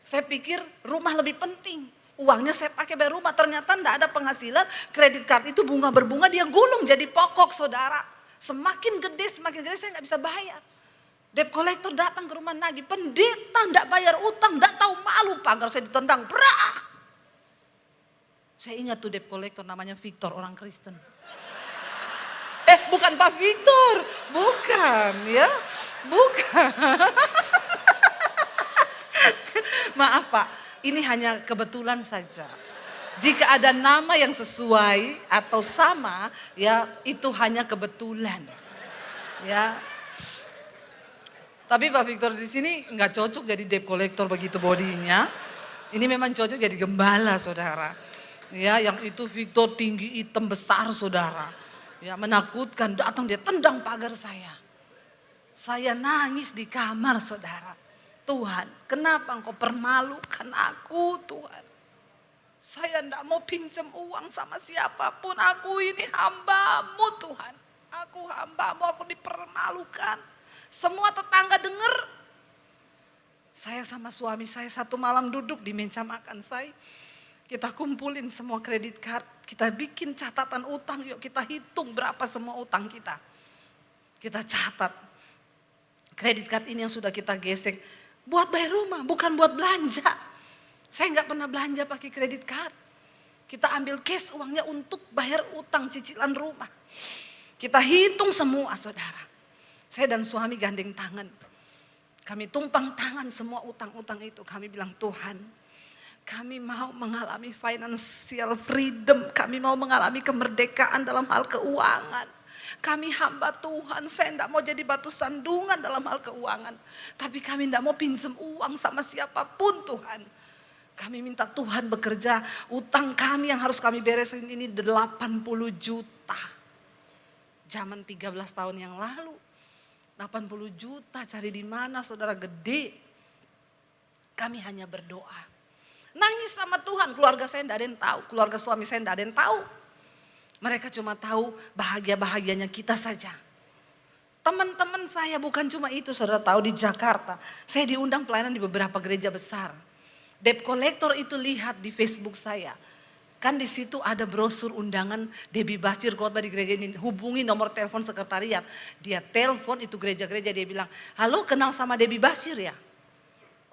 Saya pikir rumah lebih penting. Uangnya saya pakai bayar rumah, ternyata enggak ada penghasilan, kredit card itu bunga berbunga, dia gulung jadi pokok saudara. Semakin gede saya enggak bisa bayar. Debt collector datang ke rumah nagih, pendeta enggak bayar utang, enggak tahu malu, pagar saya ditendang, brak. Saya ingat tuh debt collector namanya Victor, orang Kristen. Bukan Pak Victor, bukan ya, bukan. Maaf Pak. Ini hanya kebetulan saja. Jika ada nama yang sesuai atau sama, ya itu hanya kebetulan. Ya. Tapi Pak Victor di sini nggak cocok jadi debt collector begitu bodinya. Ini memang cocok jadi gembala saudara. Ya, yang itu Victor tinggi hitam besar saudara. Ya, menakutkan, datang dia tendang pagar saya. Saya nangis di kamar saudara. Tuhan, kenapa engkau permalukan aku Tuhan? Saya tidak mau pinjam uang sama siapapun. Aku ini hamba-Mu Tuhan. Aku hamba-Mu, aku dipermalukan. Semua tetangga dengar. Saya sama suami saya satu malam duduk di meja makan saya. Kita kumpulin semua kredit card. Kita bikin catatan utang. Yuk kita hitung berapa semua utang kita. Kita catat. Kredit card ini yang sudah kita gesek. Buat bayar rumah, bukan buat belanja. Saya nggak pernah belanja pakai kredit card. Kita ambil cash uangnya untuk bayar utang cicilan rumah. Kita hitung semua saudara. Saya dan suami gandeng tangan. Kami tumpang tangan semua utang-utang itu. Kami bilang Tuhan, kami mau mengalami financial freedom. Kami mau mengalami kemerdekaan dalam hal keuangan. Kami hamba Tuhan, saya tidak mau jadi batu sandungan dalam hal keuangan. Tapi kami tidak mau pinjam uang sama siapapun Tuhan. Kami minta Tuhan bekerja, utang kami yang harus kami beresin ini 80 juta. Zaman 13 tahun yang lalu, 80 juta cari di mana saudara, gede. Kami hanya berdoa. Nangis sama Tuhan, keluarga saya tidak ada yang tahu, keluarga suami saya tidak ada yang tahu. Mereka cuma tahu bahagia-bahagianya kita saja. Teman-teman saya bukan cuma itu, saudara tahu di Jakarta. Saya diundang pelayanan di beberapa gereja besar. Debt collector itu lihat di Facebook saya. Kan di situ ada brosur undangan Debbie Bashir khotbah di gereja ini. Hubungi nomor telepon sekretariat. Dia telepon itu gereja-gereja, dia bilang, halo kenal sama Debbie Bashir ya?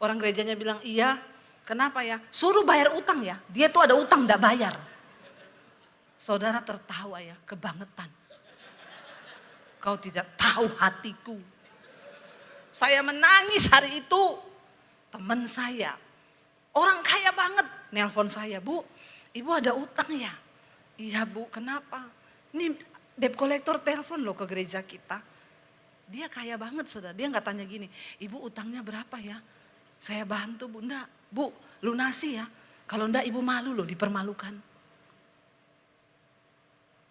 Orang gerejanya bilang, iya. Kenapa ya? Suruh bayar utang ya. Dia tuh ada utang gak bayar. Saudara tertawa ya, kebangetan. Kau tidak tahu hatiku. Saya menangis hari itu. teman saya, orang kaya banget, nelpon saya, Bu, Ibu ada utang ya? Iya Bu, kenapa? Ini debt collector telepon loh ke gereja kita. Dia kaya banget saudara, dia gak tanya gini, Ibu utangnya berapa ya? Saya bantu Bu, enggak, Bu lunasi ya. Kalau enggak Ibu malu loh, dipermalukan.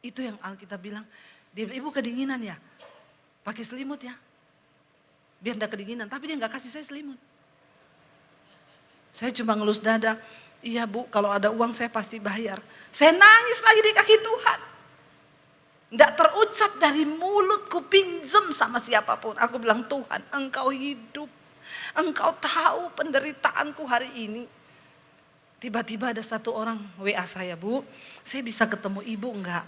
Itu yang Alkitab bilang, dia bilang, Ibu kedinginan ya? Pakai selimut ya? Biar enggak kedinginan, tapi dia enggak kasih saya selimut. Saya cuma ngelus dada, iya Bu kalau ada uang saya pasti bayar. Saya nangis lagi di kaki Tuhan. Enggak terucap dari mulutku pinjam sama siapapun. Aku bilang Tuhan Engkau hidup. Engkau tahu penderitaanku hari ini. Tiba-tiba ada satu orang WA saya, Bu, saya bisa ketemu Ibu enggak?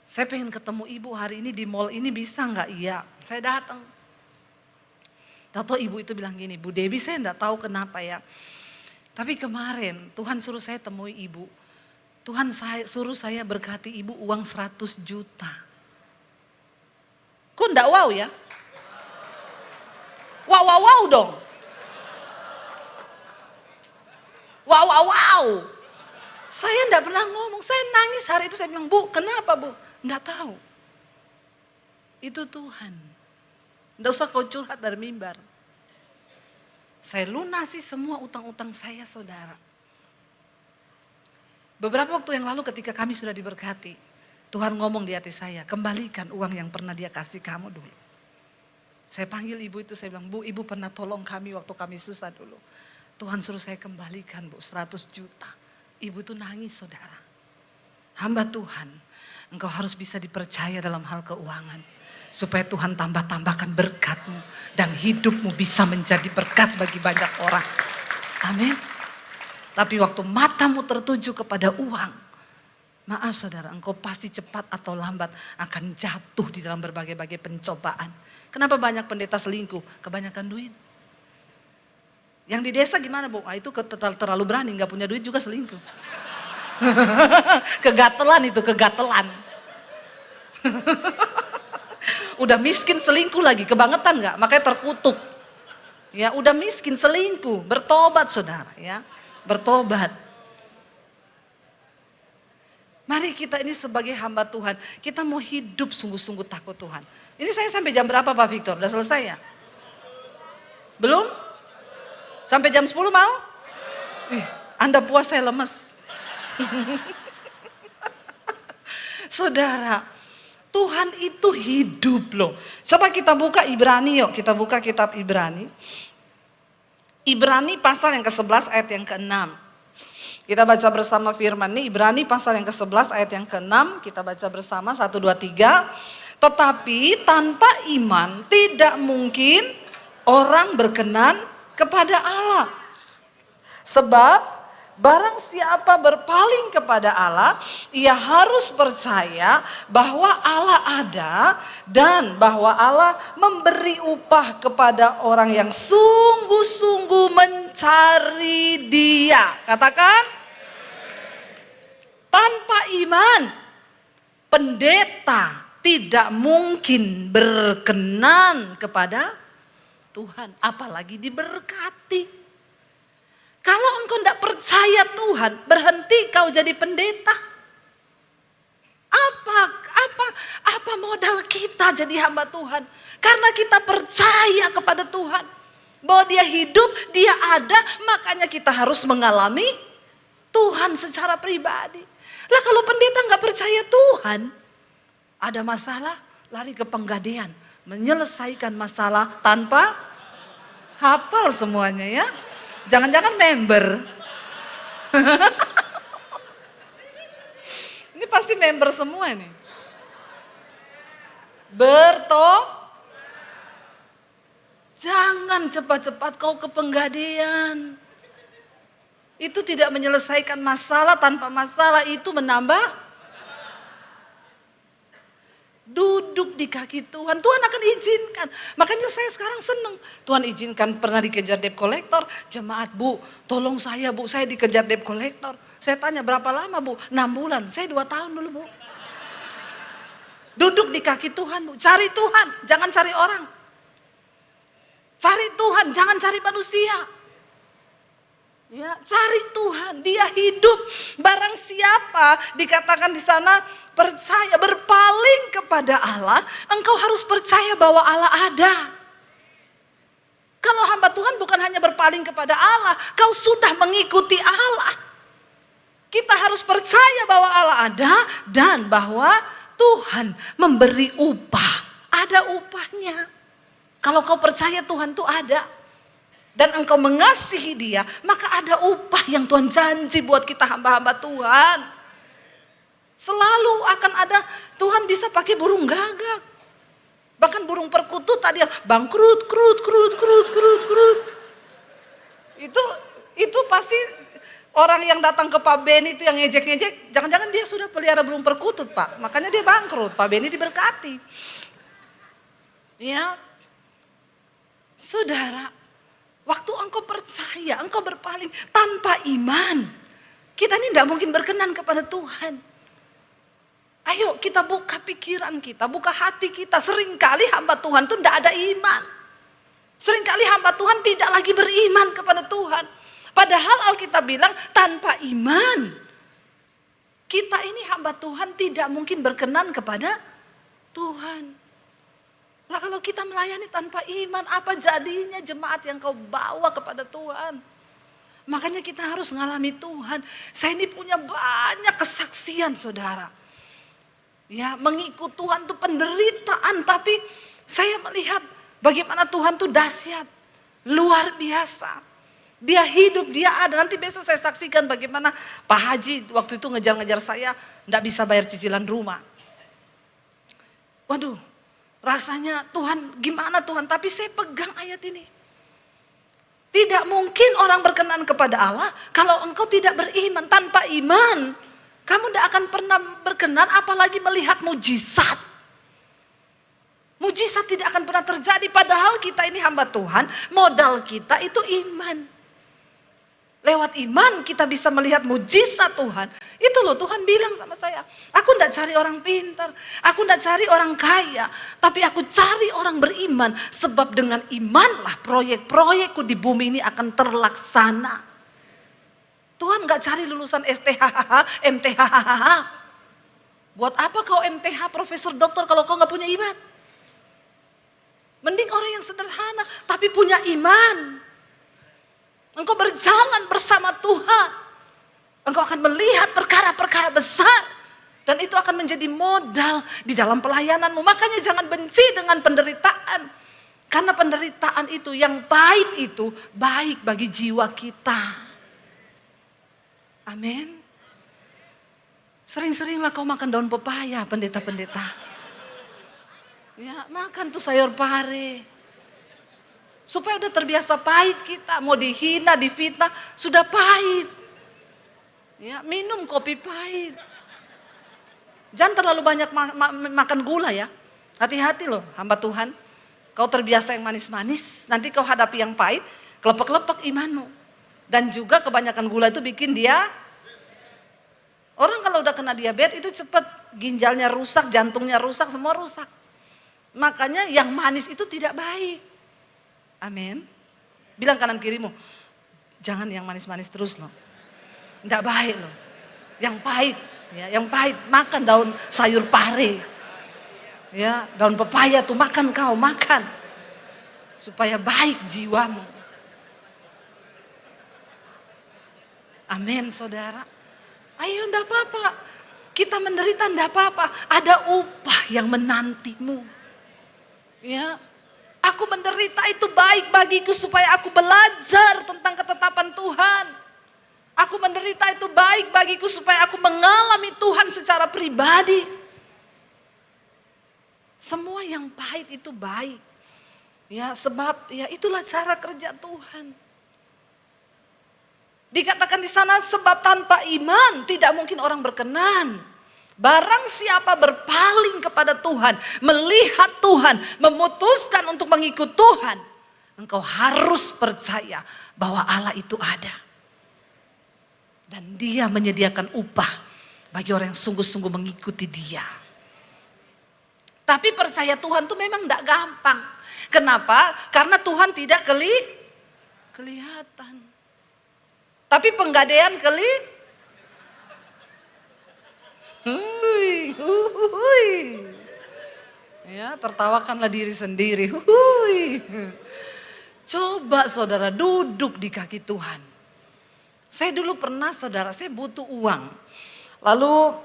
Saya pengen ketemu Ibu hari ini di mall ini bisa enggak? Iya, saya datang. Tahu Ibu itu bilang gini, Bu Debbie saya enggak tahu kenapa ya. Tapi kemarin Tuhan suruh saya temui Ibu. Tuhan suruh saya berkati Ibu uang 100 juta. Kok enggak wow ya? Wow dong. Wow. Saya enggak pernah ngomong, saya nangis hari itu, saya bilang, Bu kenapa Bu? Enggak tahu. Itu Tuhan. Enggak usah kau curhat dari mimbar. Saya lunasi semua utang-utang saya saudara. Beberapa waktu yang lalu ketika kami sudah diberkati, Tuhan ngomong di hati saya, kembalikan uang yang pernah dia kasih kamu dulu. Saya panggil ibu itu, saya bilang, Bu ibu pernah tolong kami waktu kami susah dulu. Tuhan suruh saya kembalikan Bu 100 juta. Ibu tuh nangis saudara. Hamba Tuhan, engkau harus bisa dipercaya dalam hal keuangan. Supaya Tuhan tambah-tambahkan berkat-Mu. Dan hidup-Mu bisa menjadi berkat bagi banyak orang. Amin. Tapi waktu matamu tertuju kepada uang. Maaf saudara, engkau pasti cepat atau lambat akan jatuh di dalam berbagai-bagai pencobaan. Kenapa banyak pendeta selingkuh? Kebanyakan duit. Yang di desa gimana Bu? Itu terlalu berani, gak punya duit juga selingkuh. Kegatelan itu, kegatelan. Udah miskin selingkuh lagi, kebangetan gak? Makanya terkutuk. Ya, udah miskin selingkuh, bertobat saudara ya. Bertobat. Mari kita ini sebagai hamba Tuhan, kita mau hidup sungguh-sungguh takut Tuhan. Ini saya sampai jam berapa Pak Victor? Udah selesai ya? Belum? Sampai jam 10 mau? Anda puas saya lemes. Saudara, Tuhan itu hidup loh. Coba kita buka Ibrani yuk, kita buka kitab Ibrani. Ibrani pasal yang ke-11 ayat yang ke-6. Kita baca bersama firman ini, Ibrani pasal yang ke-11 ayat yang ke-6. Kita baca bersama 1, 2, 3. Tetapi tanpa iman tidak mungkin orang berkenan kepada Allah. Sebab barang siapa berpaling kepada Allah, ia harus percaya bahwa Allah ada dan bahwa Allah memberi upah kepada orang yang sungguh-sungguh mencari Dia. Katakan, tanpa iman pendeta tidak mungkin berkenan kepada Tuhan, apalagi diberkati. Kalau engkau tidak percaya Tuhan, berhenti kau jadi pendeta. Apa modal kita jadi hamba Tuhan? Karena kita percaya kepada Tuhan. Bahwa Dia hidup, Dia ada, makanya kita harus mengalami Tuhan secara pribadi. Lah kalau pendeta nggak percaya Tuhan, ada masalah, lari ke penggadean. Menyelesaikan masalah tanpa hafal semuanya ya. Jangan-jangan member. Ini pasti member semua nih. Jangan cepat-cepat kau ke penggadean. Itu tidak menyelesaikan masalah, tanpa masalah itu menambah. Duduk di kaki Tuhan, Tuhan akan izinkan. Makanya saya sekarang senang. Tuhan izinkan pernah dikejar debt collector. Jemaat Bu, tolong saya Bu, saya dikejar debt collector. Saya tanya berapa lama Bu? 6 bulan, saya 2 tahun dulu Bu. Duduk di kaki Tuhan Bu, cari Tuhan, jangan cari orang. Cari Tuhan, jangan cari manusia. Ya, cari Tuhan, Dia hidup. Barang siapa dikatakan di sana percaya, berpaling kepada Allah, engkau harus percaya bahwa Allah ada. Kalau hamba Tuhan bukan hanya berpaling kepada Allah, kau sudah mengikuti Allah. Kita harus percaya bahwa Allah ada dan bahwa Tuhan memberi upah. Ada upahnya. Kalau kau percaya Tuhan itu ada dan engkau mengasihi Dia, maka ada upah yang Tuhan janji buat kita hamba-hamba Tuhan. Selalu akan ada, Tuhan bisa pakai burung gagak. Bahkan burung perkutut tadi yang bangkrut, krut. Itu pasti orang yang datang ke Pak Beni itu yang ngejek-ngejek, jangan-jangan dia sudah pelihara burung perkutut, Pak. Makanya dia bangkrut, Pak Beni diberkati. Ya, saudara, waktu engkau percaya, engkau berpaling tanpa iman, kita ini tidak mungkin berkenan kepada Tuhan. Ayo kita buka pikiran kita, buka hati kita. Seringkali hamba Tuhan itu tidak ada iman. Seringkali hamba Tuhan tidak lagi beriman kepada Tuhan. Padahal Alkitab bilang tanpa iman, kita ini hamba Tuhan tidak mungkin berkenan kepada Tuhan. Lah kalau kita melayani tanpa iman, apa jadinya jemaat yang kau bawa kepada Tuhan? Makanya kita harus ngalami Tuhan. Saya ini punya banyak kesaksian, saudara. Ya, mengikut Tuhan itu penderitaan, tapi saya melihat bagaimana Tuhan itu dahsyat, luar biasa. Dia hidup, Dia ada. Nanti besok saya saksikan bagaimana Pak Haji waktu itu ngejar-ngejar saya, enggak bisa bayar cicilan rumah. Waduh, rasanya Tuhan, gimana Tuhan? Tapi saya pegang ayat ini. Tidak mungkin orang berkenan kepada Allah kalau engkau tidak beriman. Tanpa iman, kamu tidak akan pernah berkenan, apalagi melihat mujizat. Mujizat tidak akan pernah terjadi, padahal kita ini hamba Tuhan, modal kita itu iman. Lewat iman kita bisa melihat mujizat Tuhan. Itu loh Tuhan bilang sama saya, aku tidak cari orang pintar, aku tidak cari orang kaya, tapi aku cari orang beriman. Sebab dengan imanlah proyek-proyekku di bumi ini akan terlaksana. Tuhan gak cari lulusan STHH, MTHHH. Buat apa kau MTH, profesor, doktor kalau kau gak punya iman? Mending orang yang sederhana tapi punya iman. Engkau berjalan bersama Tuhan. Engkau akan melihat perkara-perkara besar. Dan itu akan menjadi modal di dalam pelayananmu. Makanya jangan benci dengan penderitaan. Karena penderitaan itu, yang pahit itu, baik bagi jiwa kita. Amin. Sering-seringlah kau makan daun pepaya, pendeta-pendeta. Ya, makan tuh sayur pare. Supaya udah terbiasa pahit kita. Mau dihina, difitnah, sudah pahit. Ya, minum kopi pahit. Jangan terlalu banyak makan gula ya. Hati-hati loh hamba Tuhan. Kau terbiasa yang manis-manis, nanti kau hadapi yang pahit, kelepek-kelepek imanmu. Dan juga kebanyakan gula itu bikin dia, orang kalau udah kena diabetes itu cepat ginjalnya rusak, jantungnya rusak, semua rusak. Makanya yang manis itu tidak baik. Amin. Bilang kanan kirimu, jangan yang manis-manis terus loh. Tidak baik loh. Yang pahit, ya, yang pahit makan daun sayur pare. Ya, daun pepaya tuh makan kau, makan. Supaya baik jiwamu. Amin, saudara. Ayo, enggak apa-apa. Kita menderita enggak apa-apa. Ada upah yang menantimu. Ya, aku menderita itu baik bagiku supaya aku belajar tentang ketetapan Tuhan. Aku menderita itu baik bagiku supaya aku mengalami Tuhan secara pribadi. Semua yang pahit itu baik. Ya, sebab ya itulah cara kerja Tuhan. Dikatakan di sana sebab tanpa iman tidak mungkin orang berkenan. Barang siapa berpaling kepada Tuhan, melihat Tuhan, memutuskan untuk mengikut Tuhan, engkau harus percaya bahwa Allah itu ada. Dan Dia menyediakan upah bagi orang yang sungguh-sungguh mengikuti Dia. Tapi percaya Tuhan itu memang tidak gampang. Kenapa? Karena Tuhan tidak kelihatan. Tapi penggadean Hui, hui. Ya, tertawakanlah diri sendiri. Hui. Coba saudara duduk di kaki Tuhan. Saya dulu pernah saudara, saya butuh uang. Lalu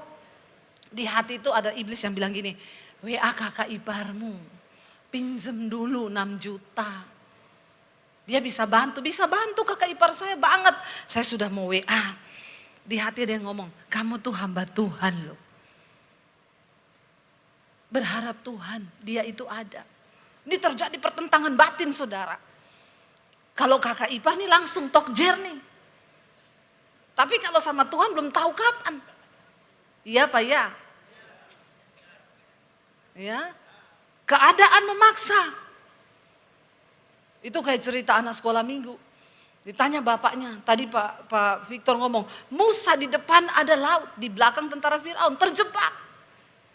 di hati itu ada iblis yang bilang gini, WA kakak iparmu, pinjem dulu 6 juta. Dia bisa bantu kakak ipar saya banget. Saya sudah mau WA. Di hati dia ngomong, kamu tuh hamba Tuhan loh. Berharap Tuhan, dia itu ada. Ini terjadi pertentangan batin saudara. Kalau kakak ipar nih langsung tokjer nih. Tapi kalau sama Tuhan belum tahu kapan. Iya Pak ya? Ya. Keadaan memaksa. Itu kayak cerita anak sekolah minggu. Ditanya bapaknya, tadi Pak Victor ngomong, Musa di depan ada laut, di belakang tentara Firaun, terjebak.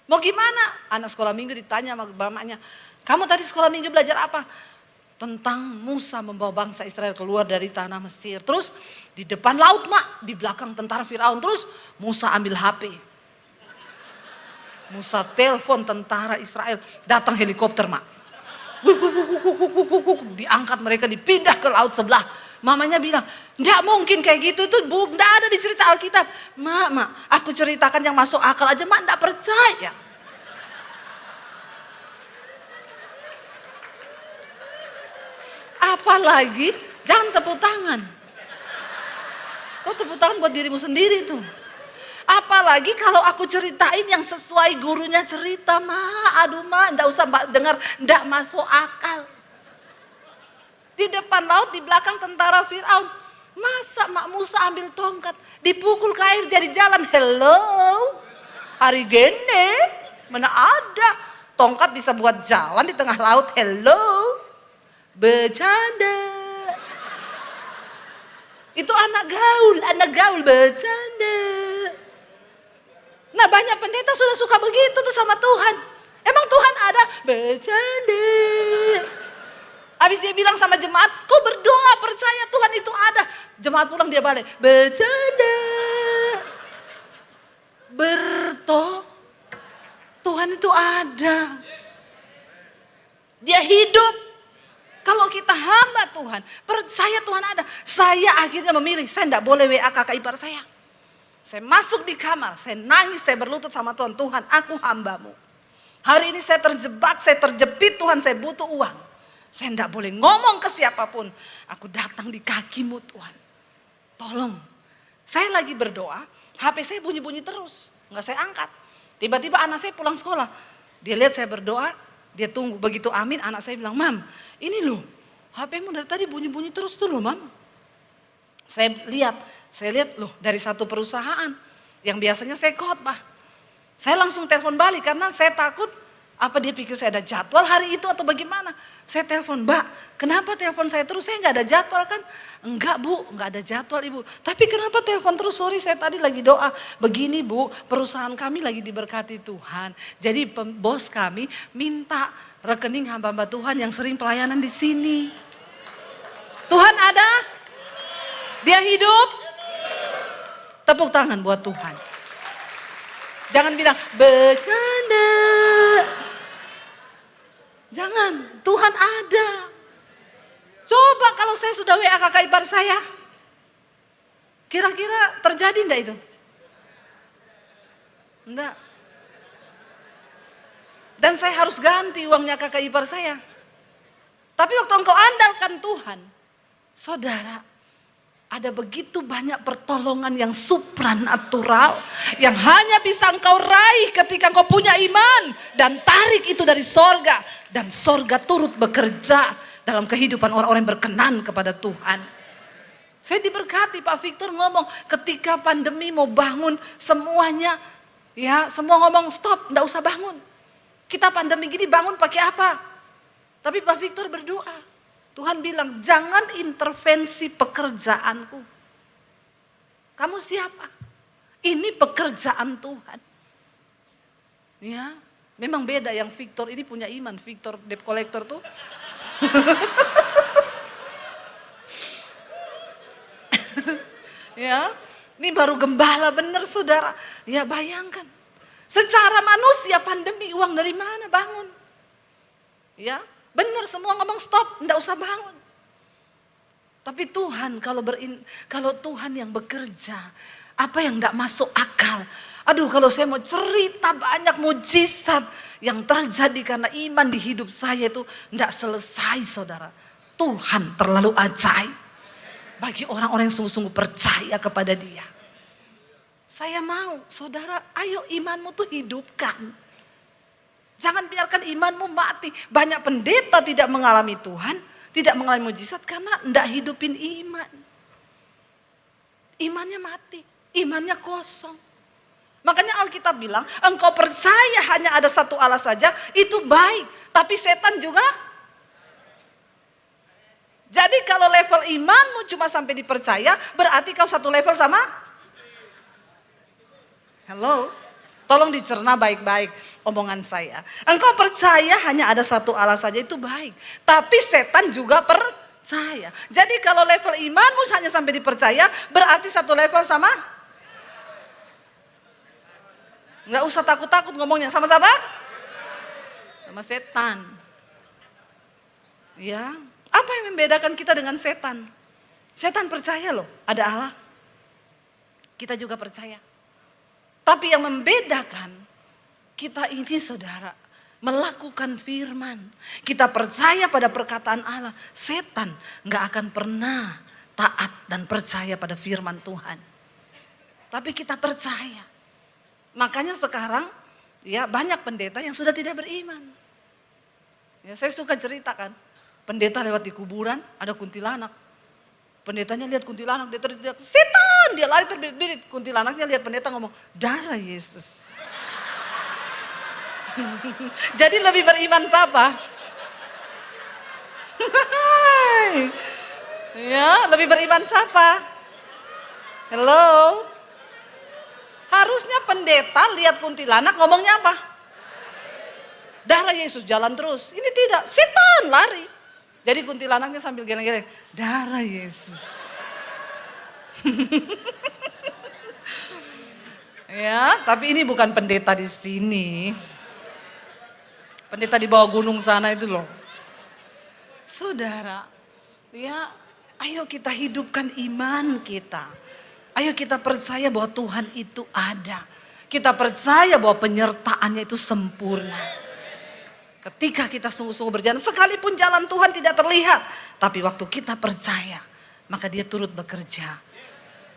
Mau gimana? Anak sekolah minggu ditanya sama bapaknya, kamu tadi sekolah minggu belajar apa? Tentang Musa membawa bangsa Israel keluar dari tanah Mesir. Terus di depan laut mak, di belakang tentara Firaun. Terus Musa ambil HP. Musa telepon tentara Israel, datang helikopter mak. Diangkat mereka, dipindah ke laut sebelah. Mamanya bilang, enggak mungkin kayak gitu, itu enggak ada di cerita Alkitab. Mak, aku ceritakan yang masuk akal aja, mak enggak percaya. Apalagi, jangan tepuk tangan. Kau tepuk tangan buat dirimu sendiri tuh. Apalagi kalau aku ceritain yang sesuai gurunya cerita, aduh enggak usah dengar, enggak masuk akal. Di depan laut, di belakang tentara Firaun. Masa Mak Musa ambil tongkat, dipukul ke air jadi jalan. Hello, hari gini mana ada tongkat bisa buat jalan di tengah laut. Hello, bercanda. Itu anak gaul bercanda. Nah banyak pendeta sudah suka begitu tuh sama Tuhan. Emang Tuhan ada? Bercanda. Habis dia bilang sama jemaat, kau berdoa percaya Tuhan itu ada. Jemaat pulang dia balik, bercanda. Tuhan itu ada. Dia hidup. Kalau kita hamba Tuhan, percaya Tuhan ada. Saya akhirnya memilih, saya tidak boleh WA kakak ipar saya. Saya masuk di kamar, saya nangis, saya berlutut sama Tuhan. Tuhan, aku hambamu. Hari ini saya terjebak, saya terjepit Tuhan, saya butuh uang. Saya tidak boleh ngomong ke siapapun. Aku datang di kakimu Tuhan. Tolong. Saya lagi berdoa, HP saya bunyi-bunyi terus. Enggak saya angkat. Tiba-tiba anak saya pulang sekolah. Dia lihat saya berdoa, dia tunggu. Begitu amin, anak saya bilang, Mam, ini loh, HP-mu dari tadi bunyi-bunyi terus tuh loh, Mam. Saya lihat loh dari satu perusahaan yang biasanya saya khotbah. Saya langsung telepon balik karena saya takut apa dia pikir saya ada jadwal hari itu atau bagaimana. Saya telepon, Mbak, kenapa telepon saya terus? Saya nggak ada jadwal kan? Enggak Bu, nggak ada jadwal Ibu. Tapi kenapa telepon terus? Sorry, saya tadi lagi doa. Begini Bu, perusahaan kami lagi diberkati Tuhan. Jadi bos kami minta rekening hamba-hamba Tuhan yang sering pelayanan di sini. Tuhan ada? Dia hidup? Tepuk tangan buat Tuhan. Jangan bilang bercanda. Jangan, Tuhan ada. Coba kalau saya sudah WA kakak ipar saya. Kira-kira terjadi enggak itu? Enggak. Dan saya harus ganti uangnya kakak ipar saya. Tapi waktu engkau andalkan Tuhan, saudara, ada begitu banyak pertolongan yang supranatural yang hanya bisa engkau raih ketika engkau punya iman dan tarik itu dari sorga, dan sorga turut bekerja dalam kehidupan orang-orang yang berkenan kepada Tuhan. Saya diberkati, Pak Victor ngomong ketika pandemi mau bangun semuanya, ya semua ngomong stop, enggak usah bangun. Kita pandemi gini bangun pakai apa? Tapi Pak Victor berdoa. Tuhan bilang, jangan intervensi pekerjaanku. Kamu siapa? Ini pekerjaan Tuhan. Ya, memang beda yang Victor ini punya iman. Victor debt collector tuh. Ya, ini baru gembala bener saudara. Ya bayangkan, secara manusia pandemi uang dari mana bangun? Ya, bener semua ngomong stop, enggak usah bangun. Tapi Tuhan kalau Tuhan yang bekerja, apa yang enggak masuk akal. Aduh, kalau saya mau cerita banyak mujizat yang terjadi karena iman di hidup saya itu enggak selesai saudara. Tuhan terlalu ajaib bagi orang-orang yang sungguh-sungguh percaya kepada Dia. Saya mau saudara, ayo imanmu tuh hidupkan. Jangan biarkan imanmu mati. Banyak pendeta tidak mengalami Tuhan, tidak mengalami mujizat karena enggak hidupin iman. Imannya mati, imannya kosong. Makanya Alkitab bilang, engkau percaya hanya ada satu Allah saja, itu baik. Tapi setan juga. Jadi kalau level imanmu cuma sampai dipercaya, berarti kau satu level sama? Halo? Tolong dicerna baik-baik omongan saya. Engkau percaya hanya ada satu Allah saja, itu baik. Tapi setan juga percaya. Jadi kalau level imanmu hanya sampai dipercaya, berarti satu level sama? Nggak usah takut-takut ngomongnya, sama siapa? Sama setan. Ya, apa yang membedakan kita dengan setan? Setan percaya loh, ada Allah. Kita juga percaya. Tapi yang membedakan kita ini saudara, melakukan firman. Kita percaya pada perkataan Allah. Setan nggak akan pernah taat dan percaya pada firman Tuhan. Tapi kita percaya. Makanya sekarang ya banyak pendeta yang sudah tidak beriman. Ya, saya suka ceritakan, pendeta lewat di kuburan ada kuntilanak. Pendetanya lihat kuntilanak, dia teriak, setan, dia lari terbirit-birit. Kuntilanaknya lihat pendeta ngomong, darah Yesus. Jadi lebih beriman siapa? Ya, lebih beriman siapa? Hello? Harusnya pendeta lihat kuntilanak ngomongnya apa? Darah Yesus, jalan terus. Ini tidak, setan lari. Jadi kuntilanaknya sambil geleng-geleng, darah Yesus. Ya, tapi ini bukan pendeta di sini. Pendeta di bawah gunung sana itu loh. Saudara, ya, ayo kita hidupkan iman kita. Ayo kita percaya bahwa Tuhan itu ada. Kita percaya bahwa penyertaannya itu sempurna. Ketika kita sungguh-sungguh berjalan, sekalipun jalan Tuhan tidak terlihat. Tapi waktu kita percaya, maka Dia turut bekerja